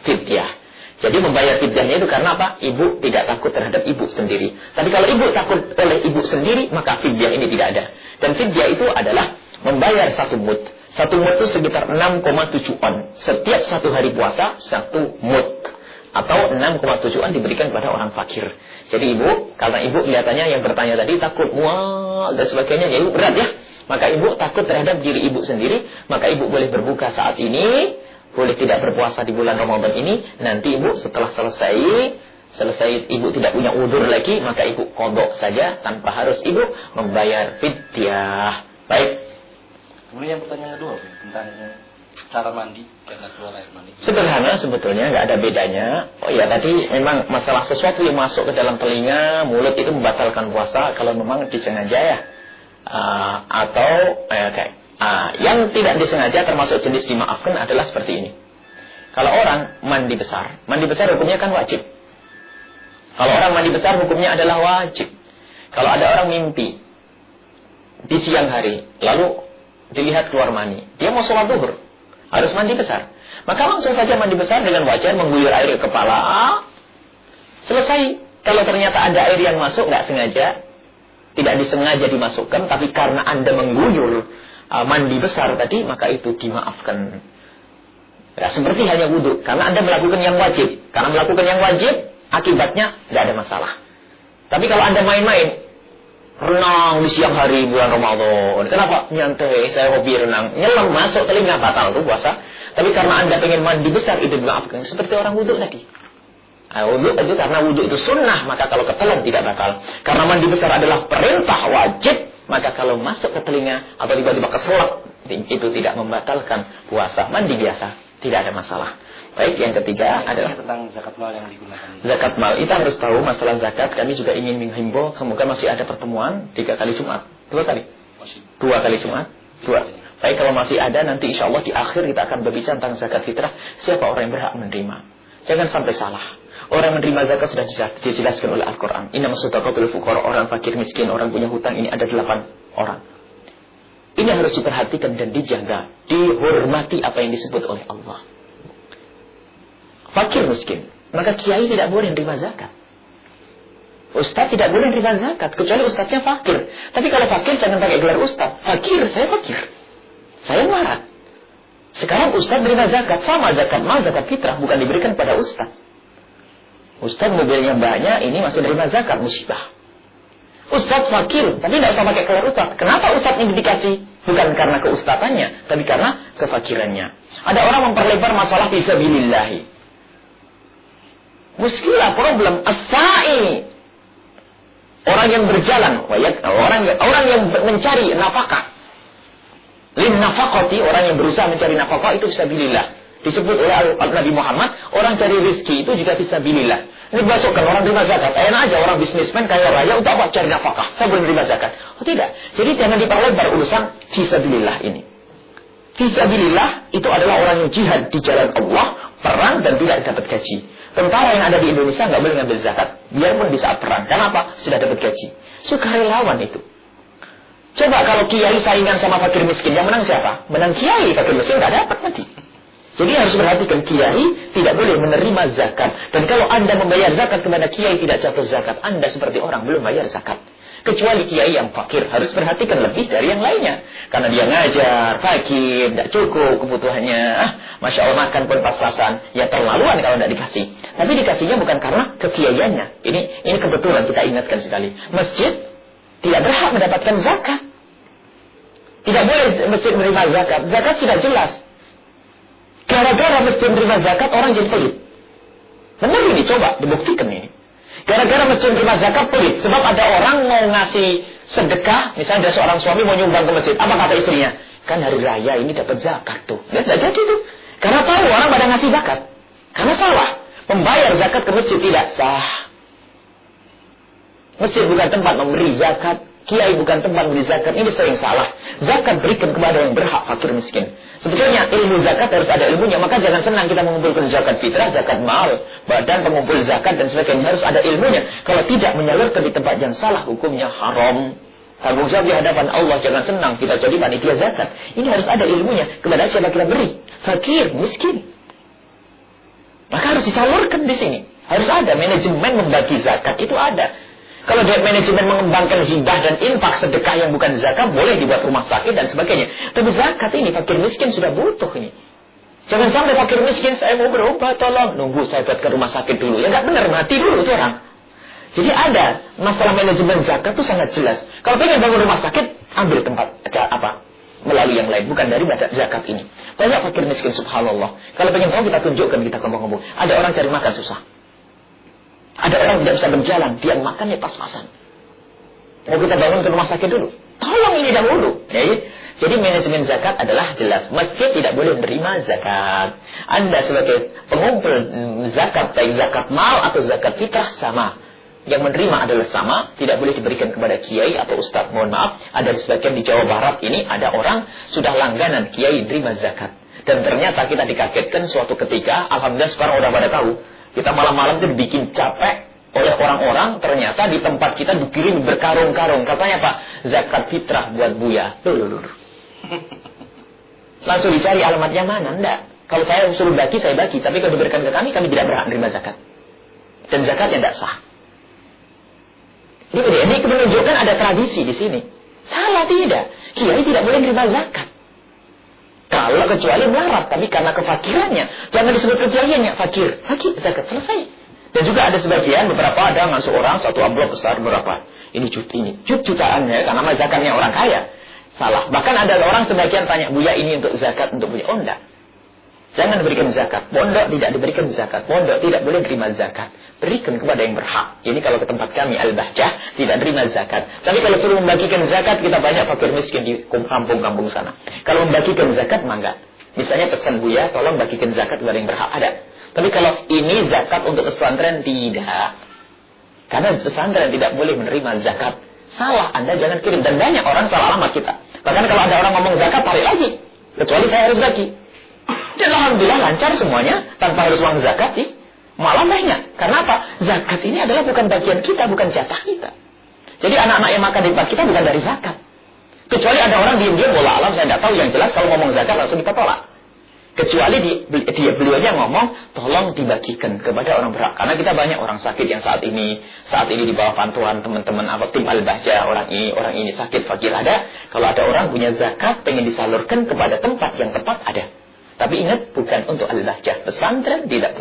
fidyah. Jadi membayar fidyahnya itu karena apa? Ibu tidak takut terhadap ibu sendiri. Tapi kalau ibu takut oleh ibu sendiri, maka fidyah ini tidak ada. Dan fidyah itu adalah membayar 1 mud. 1 mud itu sekitar 6,7 on. Setiap 1 hari puasa, 1 mud. Atau 6,7 on diberikan kepada orang fakir. Jadi ibu, karena ibu kelihatannya yang bertanya tadi takut mual dan sebagainya, ya ibu berat ya. Maka ibu takut terhadap diri ibu sendiri, maka ibu boleh berbuka saat ini. Boleh tidak berpuasa di bulan Ramadan ini. Nanti ibu setelah selesai ibu tidak punya udzur lagi, maka ibu qadha saja tanpa harus ibu membayar fidyah. Baik. Kemudian yang pertanyaan kedua tentang cara mandi karena keluar air mani. Sederhana sebetulnya, nggak ada bedanya. Oh ya, tadi memang masalah sesuatu yang masuk ke dalam telinga, mulut itu membatalkan puasa kalau memang disengaja ya. Yang tidak disengaja termasuk jenis dimaafkan adalah seperti ini. Kalau orang mandi besar hukumnya kan wajib. Kalau orang mandi besar hukumnya adalah wajib. Kalau ada orang mimpi di siang hari, lalu dilihat keluar mani, dia mau sholat zuhur, harus mandi besar. Maka langsung saja mandi besar dengan wajar, mengguyur air ke kepala. Selesai. Kalau ternyata ada air yang masuk nggak sengaja, tidak disengaja dimasukkan, tapi karena Anda mengguyur mandi besar tadi, maka itu dimaafkan. Ya, seperti hanya wudhu, karena Anda melakukan yang wajib. Karena melakukan yang wajib, akibatnya tidak ada masalah. Tapi kalau Anda main-main, renang di siang hari bulan Ramadan, kenapa? Nyantai, saya hobi renang, nyelam masuk telinga, batal tuh puasa. Tapi karena Anda pengen mandi besar, itu dimaafkan. Seperti orang wudhu tadi. Wudhu itu karena wudhu itu sunnah, maka kalau ketelan tidak batal. Karena mandi besar adalah perintah wajib, maka kalau masuk ke telinga atau tiba-tiba keselak, itu tidak membatalkan puasa. Mandi biasa, tidak ada masalah. Baik, yang ketiga adalah tentang zakat mal yang digunakan. Zakat mal, kita harus tahu masalah zakat. Kami juga ingin menghimbau, semoga masih ada pertemuan 3 kali Jumat. 2 kali? 2 kali Jumat? 2. Baik, kalau masih ada, nanti insya Allah di akhir kita akan berbicara tentang zakat fitrah. Siapa orang yang berhak menerima? Jangan sampai salah. Orang menerima zakat sudah dijelaskan oleh Al-Quran. Innamas shadaqatul fuqara, orang fakir miskin, orang punya hutang, ini ada 8 orang. Ini harus diperhatikan dan dijaga, dihormati apa yang disebut oleh Allah. Fakir miskin, maka kiai tidak boleh menerima zakat. Ustaz tidak boleh menerima zakat, kecuali ustaznya fakir. Tapi kalau fakir jangan pakai gelar ustaz. Fakir, saya fakir. Saya melarat. Sekarang ustaz menerima zakat, sama zakat mal, zakat fitrah, bukan diberikan pada ustaz. Ustaz mobilnya banyak, ini masih menerima zakat, musibah. Ustaz fakir, tapi tidak usah pakai gelar ustaz. Kenapa ustaz ini dikasih? Bukan karena keustatannya, tapi karena kefakirannya. Ada orang memperlebar masalah fisabilillahi. Muskilah problem as-sa'i. Orang yang berjalan, orang yang mencari nafkah. Lin nafaqati, orang yang berusaha mencari nafkah itu fisabilillah. Disebut oleh Nabi Muhammad, orang cari rezeki itu juga fisabilillah. Ini masukkan orang terima zakat. Enak aja orang bisnismen kaya raya untuk apa cari nafkah? Saya boleh terima zakat. Oh tidak. Jadi jangan diperlebar urusan fisabilillah ini. Fisabilillah itu adalah orang yang jihad di jalan Allah, perang dan tidak dapat gaji. Tentara yang ada di Indonesia nggak boleh ngambil zakat, biarpun di saat perang. Kenapa? Sudah dapat gaji. Sukarelawan itu. Coba kalau kiai saingan sama fakir miskin, yang menang siapa? Menang kiai, fakir miskin nggak dapat nanti. Jadi harus perhatikan, kiai tidak boleh menerima zakat. Dan kalau Anda membayar zakat kepada kiai tidak jatuh zakat, Anda seperti orang belum bayar zakat. Kecuali kiai yang fakir, harus perhatikan lebih dari yang lainnya. Karena dia ngajar, fakir, tidak cukup kebutuhannya. Masya Allah, makan pun pas-pasan. Ya terlaluan kalau tidak dikasih. Tapi dikasihnya bukan karena kekiaiannya. Ini kebetulan kita ingatkan sekali. Masjid tidak berhak mendapatkan zakat. Tidak boleh masjid menerima zakat. Zakat sudah jelas. Gara-gara masjid menerima zakat, orang jadi pelit. Benar ini, coba dibuktikan ini. Gara-gara masjid menerima zakat pelit. Sebab ada orang mau ngasih sedekah, misalnya ada seorang suami mau nyumbang ke masjid. Apa kata istrinya? Kan hari raya ini dapat zakat tuh. Ya tidak jadi tuh. Karena tahu orang pada ngasih zakat. Karena salah. Membayar zakat ke masjid tidak sah. Masjid bukan tempat memberi zakat. Kiai bukan tempat memberi zakat. Ini sering salah. Zakat berikan kepada yang berhak, fakir miskin. Sebetulnya ilmu zakat harus ada ilmunya. Maka jangan senang kita mengumpulkan zakat fitrah, zakat mal, badan pengumpul zakat dan sebagainya. Harus ada ilmunya. Kalau tidak menyalurkan di tempat yang salah, hukumnya haram. Tanggung jawab di hadapan Allah. Jangan senang kita jadi panitia zakat. Ini harus ada ilmunya. Kepada siapa kita beri? Fakir, miskin. Maka harus disalurkan di sini. Harus ada manajemen membagi zakat. Itu ada. Kalau dia manajemen mengembangkan hibah dan infak sedekah yang bukan zakat, boleh dibuat rumah sakit dan sebagainya. Tapi zakat ini, fakir miskin sudah butuh ini. Jangan sampai fakir miskin, saya mau berobat, tolong. Nunggu saya buat ke rumah sakit dulu. Ya nggak benar, mati dulu tuh orang. Jadi ada masalah manajemen zakat itu sangat jelas. Kalau pengen bangun rumah sakit, ambil tempat melalui yang lain, bukan dari zakat ini. Banyak fakir miskin, subhanallah. Kalau pengen tahu kita tunjukkan, kita ngomong-ngomong. Ada orang cari makan susah. Ada orang tidak bisa berjalan, dia makannya pas-pasan. Mau kita bangun ke rumah sakit dulu. Tolong ini dahulu. Jadi manajemen zakat adalah jelas. Masjid tidak boleh menerima zakat. Anda sebagai pengumpul zakat, baik zakat mal atau zakat fitrah sama. Yang menerima adalah sama, tidak boleh diberikan kepada kiai atau ustaz. Mohon maaf, ada sebagian di Jawa Barat ini ada orang sudah langganan kiai menerima zakat. Dan ternyata kita dikagetkan suatu ketika, alhamdulillah sekarang udah pada tahu. Kita malam-malam itu dibikin capek oleh orang-orang, ternyata di tempat kita dikirim berkarung-karung. Katanya Pak, zakat fitrah buat Buya. Langsung dicari alamatnya mana? Enggak. Kalau saya suruh bagi, saya bagi. Tapi kalau diberikan ke kami tidak berhak menerima zakat. Dan zakatnya tidak sah. Ini menunjukkan ada tradisi di sini. Salah tidak. Kiai tidak boleh menerima zakat. Kalau kecuali melarat, tapi karena kefakirannya. Jangan disebut kekiaiannya, fakir. Fakir, zakat, selesai. Dan juga ada sebagian, beberapa ada masuk orang, satu amplop besar, berapa? Ini jutaan ya, karena zakatnya orang kaya. Salah. Bahkan ada orang sebagian tanya, Buya ini untuk zakat, untuk Buya. Oh enggak. Jangan diberikan zakat. Pondok tidak diberikan zakat. Pondok tidak boleh terima zakat. Berikan kepada yang berhak. Ini kalau ke tempat kami, Al-Bahjah, tidak terima zakat. Tapi kalau suruh membagikan zakat, kita banyak fakir miskin di kampung-kampung sana. Kalau membagikan zakat, mangga. Misalnya pesan Buya, tolong bagikan zakat kepada yang berhak. Ada. Tapi kalau ini zakat untuk pesantren, tidak. Karena pesantren tidak boleh menerima zakat. Salah, Anda jangan kirim. Dan banyak orang salah alamat kita. Bahkan kalau ada orang ngomong zakat, tarik lagi. Kecuali saya harus bagi. Dan alhamdulillah lancar semuanya, tanpa harus uang zakat, malah banyak. Karena apa? Zakat ini adalah bukan bagian kita, bukan jatah kita. Jadi anak-anak yang makan di tempat kita bukan dari zakat. Kecuali ada orang diam-diam, wallah alam saya tidak tahu, yang jelas kalau ngomong zakat langsung kita tolak. Kecuali beliaunya ngomong, tolong dibagikan kepada orang berhak. Karena kita banyak orang sakit yang saat ini di bawah bantuan teman-teman tim Al-Bahjah, orang ini sakit, fakir ada. Kalau ada orang punya zakat, pengen disalurkan kepada tempat yang tepat, ada. Tapi ingat, bukan untuk Al-Bahjah. Pesantren tidak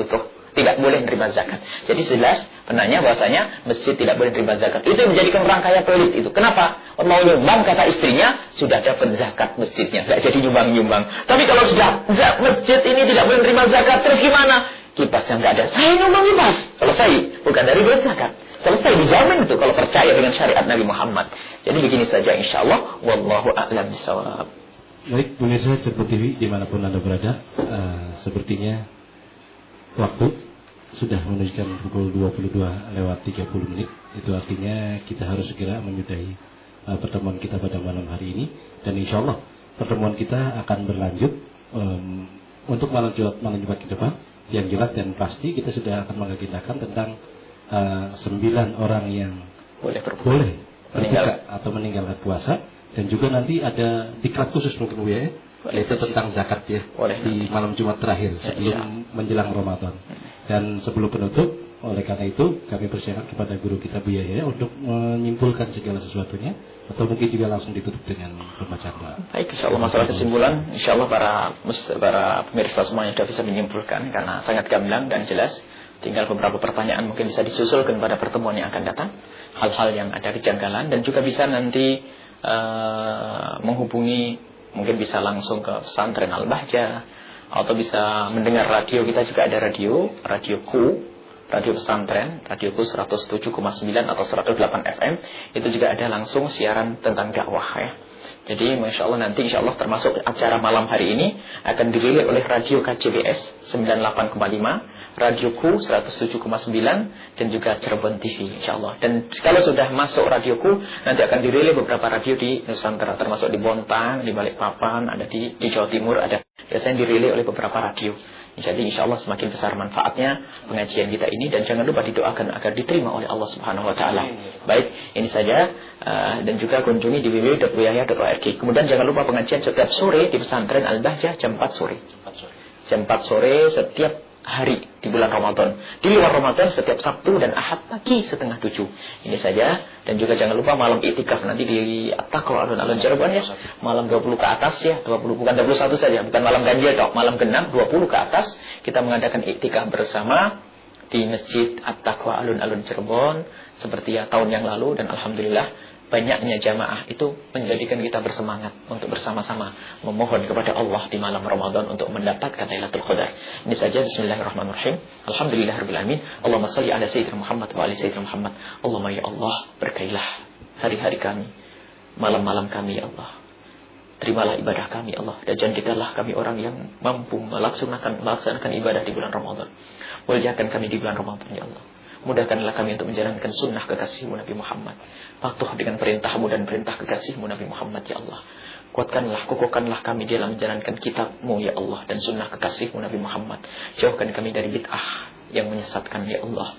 boleh menerima zakat. Jadi jelas penanya bahwasanya masjid tidak boleh menerima zakat. Itu yang menjadikan orang kaya pelit itu. Kenapa? Mau nyumbang, kata istrinya, sudah dapat zakat masjidnya, tidak jadi nyumbang. Tapi kalau sudah masjid ini tidak boleh menerima zakat, terus gimana? Kipasnya nggak ada. Saya nyumbang kipas. Selesai. Bukan dari duit zakat. Selesai, dijamin itu kalau percaya dengan syariat Nabi Muhammad. Jadi begini saja insyaallah. Wallahu a'lam bishawab. Baik, pemirsa Cirebon TV dimanapun Anda berada, sepertinya waktu sudah menunjukkan pukul 22:30. Itu artinya kita harus segera menyudahi pertemuan kita pada malam hari ini. Dan insya Allah pertemuan kita akan berlanjut untuk malam Jumat ke depan. Yang jelas dan pasti kita sudah akan mengagendakan tentang 9 orang yang boleh berbuka atau meninggalkan puasa. Dan juga nanti ada diklat khusus mungkin Bu ya, yaitu tentang zakat ya, di malam Jumat terakhir sebelum menjelang Ramadan. Dan sebelum penutup, oleh karena itu kami persilakan kepada guru kita Bu Yahya untuk menyimpulkan segala sesuatunya, atau mungkin juga langsung ditutup dengan pembacaan doa. Baik, insyaallah masalah kesimpulan, insyaallah para pemirsa semuanya sudah bisa menyimpulkan karena sangat gamblang dan jelas. Tinggal beberapa pertanyaan mungkin bisa disusulkan pada pertemuan yang akan datang, hal-hal yang ada kejanggalan, dan juga bisa nanti menghubungi, mungkin bisa langsung ke pesantren Al-Bahjah, atau bisa mendengar radio. Kita juga ada radioku, radio pesantren, radioku 107,9 atau 108 FM. Itu juga ada langsung siaran tentang dakwah ya. Jadi Masya Allah nanti Insya Allah termasuk acara malam hari ini akan dirilis oleh radio KCBS 98,5, radioku 107,9, dan juga Cirebon TV Insya Allah. Dan kalau sudah masuk radioku, nanti akan dirilis beberapa radio di Nusantara, termasuk di Bontang, di Balikpapan, ada di Jawa Timur, ada biasanya dirilis oleh beberapa radio. Jadi insya Allah semakin besar manfaatnya pengajian kita ini, dan jangan lupa didoakan agar diterima oleh Allah Subhanahu Wa Taala. Baik, ini saja, dan juga kunjungi di www.buyahya.org. Kemudian jangan lupa pengajian setiap sore di pesantren Al-Bahjah jam 4 sore. Jam 4 sore setiap hari di bulan Ramadan. Di luar Ramadan setiap Sabtu dan Ahad pagi 6:30. Ini saja, dan juga jangan lupa malam iktikaf nanti di At-Taqwa alun-alun Cirebon ya. Malam 20 ke atas ya, 20 bukan 21 saja, bukan malam ganjil toh, malam genap 20 ke atas kita mengadakan iktikaf bersama di Masjid At-Taqwa alun-alun Cirebon seperti ya tahun yang lalu, dan alhamdulillah banyaknya jamaah itu menjadikan kita bersemangat untuk bersama-sama memohon kepada Allah di malam Ramadan untuk mendapatkan Lailatul Qadar. Ini saja, bismillahirrahmanirrahim. Alhamdulillahirabbil alamin. Allahumma shalli ala sayyidina Muhammad wa ali sayyidina Muhammad. Allahumma ya Allah, berkailah hari-hari kami, malam-malam kami ya Allah. Terimalah ibadah kami Allah, dan jadikanlah kami orang yang mampu melaksanakan ibadah di bulan Ramadan. Muliakan kami di bulan Ramadan ya Allah. Mudahkanlah kami untuk menjalankan sunnah kekasihmu Nabi Muhammad. Patuh dengan perintahmu dan perintah kekasihmu Nabi Muhammad ya Allah. Kukuhkanlah kami dalam menjalankan kitabmu ya Allah, dan sunnah kekasihmu Nabi Muhammad. Jauhkan kami dari bid'ah yang menyesatkan ya Allah.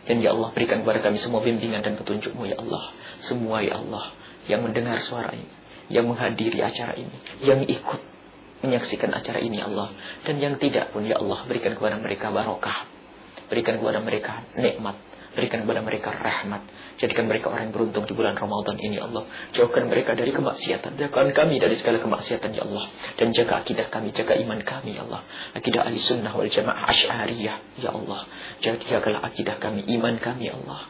Dan ya Allah, berikan kepada kami semua bimbingan dan petunjukmu ya Allah. Semua ya Allah yang mendengar suara ini, yang menghadiri acara ini, yang ikut menyaksikan acara ini ya Allah, dan yang tidak pun ya Allah, berikan kepada mereka barokah. Berikan kepada mereka nikmat, berikan kepada mereka rahmat. Jadikan mereka orang yang beruntung di bulan Ramadan ini Allah. Jauhkan mereka dari kemaksiatan, jauhkan kami dari segala kemaksiatan ya Allah. Dan jaga akidah kami, jaga iman kami ya Allah. Akidah ahli sunnah wal jamaah asy'ariyah ya Allah. Jagalah akidah kami, iman kami ya Allah.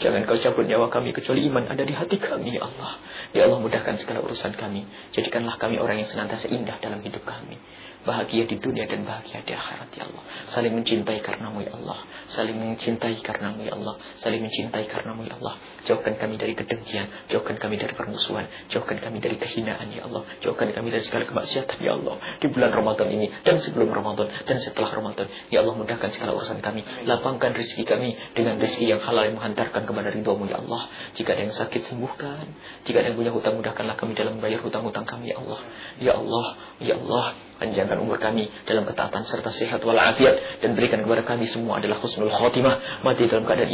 Jangan kau cabut nyawa kami kecuali iman ada di hati kami ya Allah. Ya Allah, mudahkan segala urusan kami. Jadikanlah kami orang yang senantiasa indah dalam hidup kami. Bahagia di dunia dan bahagia di akhirat ya Allah. Saling mencintai karenamu ya Allah. Saling mencintai karenamu ya Allah. Saling mencintai karenamu ya Allah. Jauhkan kami dari kedengkian, jauhkan kami dari permusuhan, jauhkan kami dari kehinaan ya Allah. Jauhkan kami dari segala kemaksiatan ya Allah. Di bulan Ramadan ini dan sebelum Ramadan dan setelah Ramadan ya Allah, mudahkan segala urusan kami. Lapangkan rezeki kami dengan rezeki yang halal yang menghantarkan kepada ridhamu ya Allah. Jika ada yang sakit, sembuhkan. Jika ada yang punya hutang, mudahkanlah kami dalam membayar hutang-hutang kami ya Allah. Ya Allah, ya Allah, panjangkan umur kami dalam ketaatan serta sehat walafiat, dan berikan kepada kami semua adalah husnul khotimah, mati dalam keadaan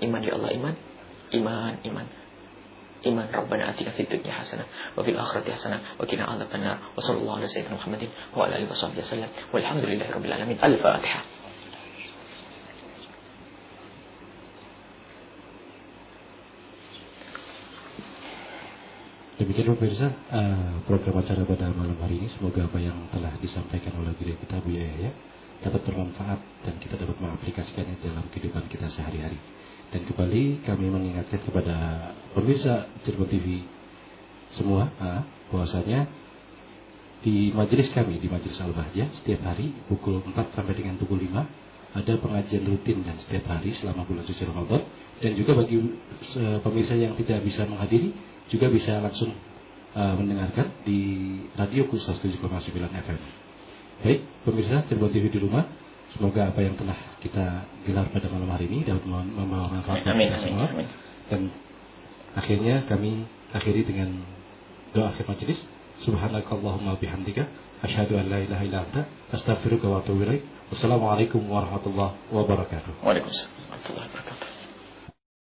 iman ya Allah, iman iman. Rabbana atina fid dunya hasanah wa fil akhirati hasanah wa qina adzabannar. Wa sallallahu ala sayyidina Muhammadin wa ala alihi wasallam. Walhamdulillahirabbil alamin. Al-Fatihah. Demikian pemirsa program acara pada malam hari ini. Semoga apa yang telah disampaikan oleh beliau kita Bu Yahya dapat bermanfaat dan kita dapat mengaplikasikannya dalam kehidupan kita sehari-hari. Dan kembali kami mengingatkan kepada pemirsa Cirebon TV semua bahwasanya di majelis kami, di Majelis Al-Bahjah, setiap hari pukul 4 sampai dengan pukul 5 ada pengajian rutin dan setiap hari selama bulan suci Ramadan. Dan juga bagi pemirsa yang tidak bisa menghadiri juga bisa langsung mendengarkan di Radio Khusus 7,9 FM. Baik, pemirsa Cirebon TV di rumah, semoga apa yang telah kita gelar pada malam hari ini dapat membawa manfaat bagi semua. Dan akhirnya kami akhiri dengan doa akhir majelis. Subhanakallahumma bihamdika asyhadu an la ilaha illa anta astaghfiruka wa atubu ilaik. Wassalamualaikum warahmatullahi wabarakatuh. Waalaikumsalam warahmatullahi wabarakatuh.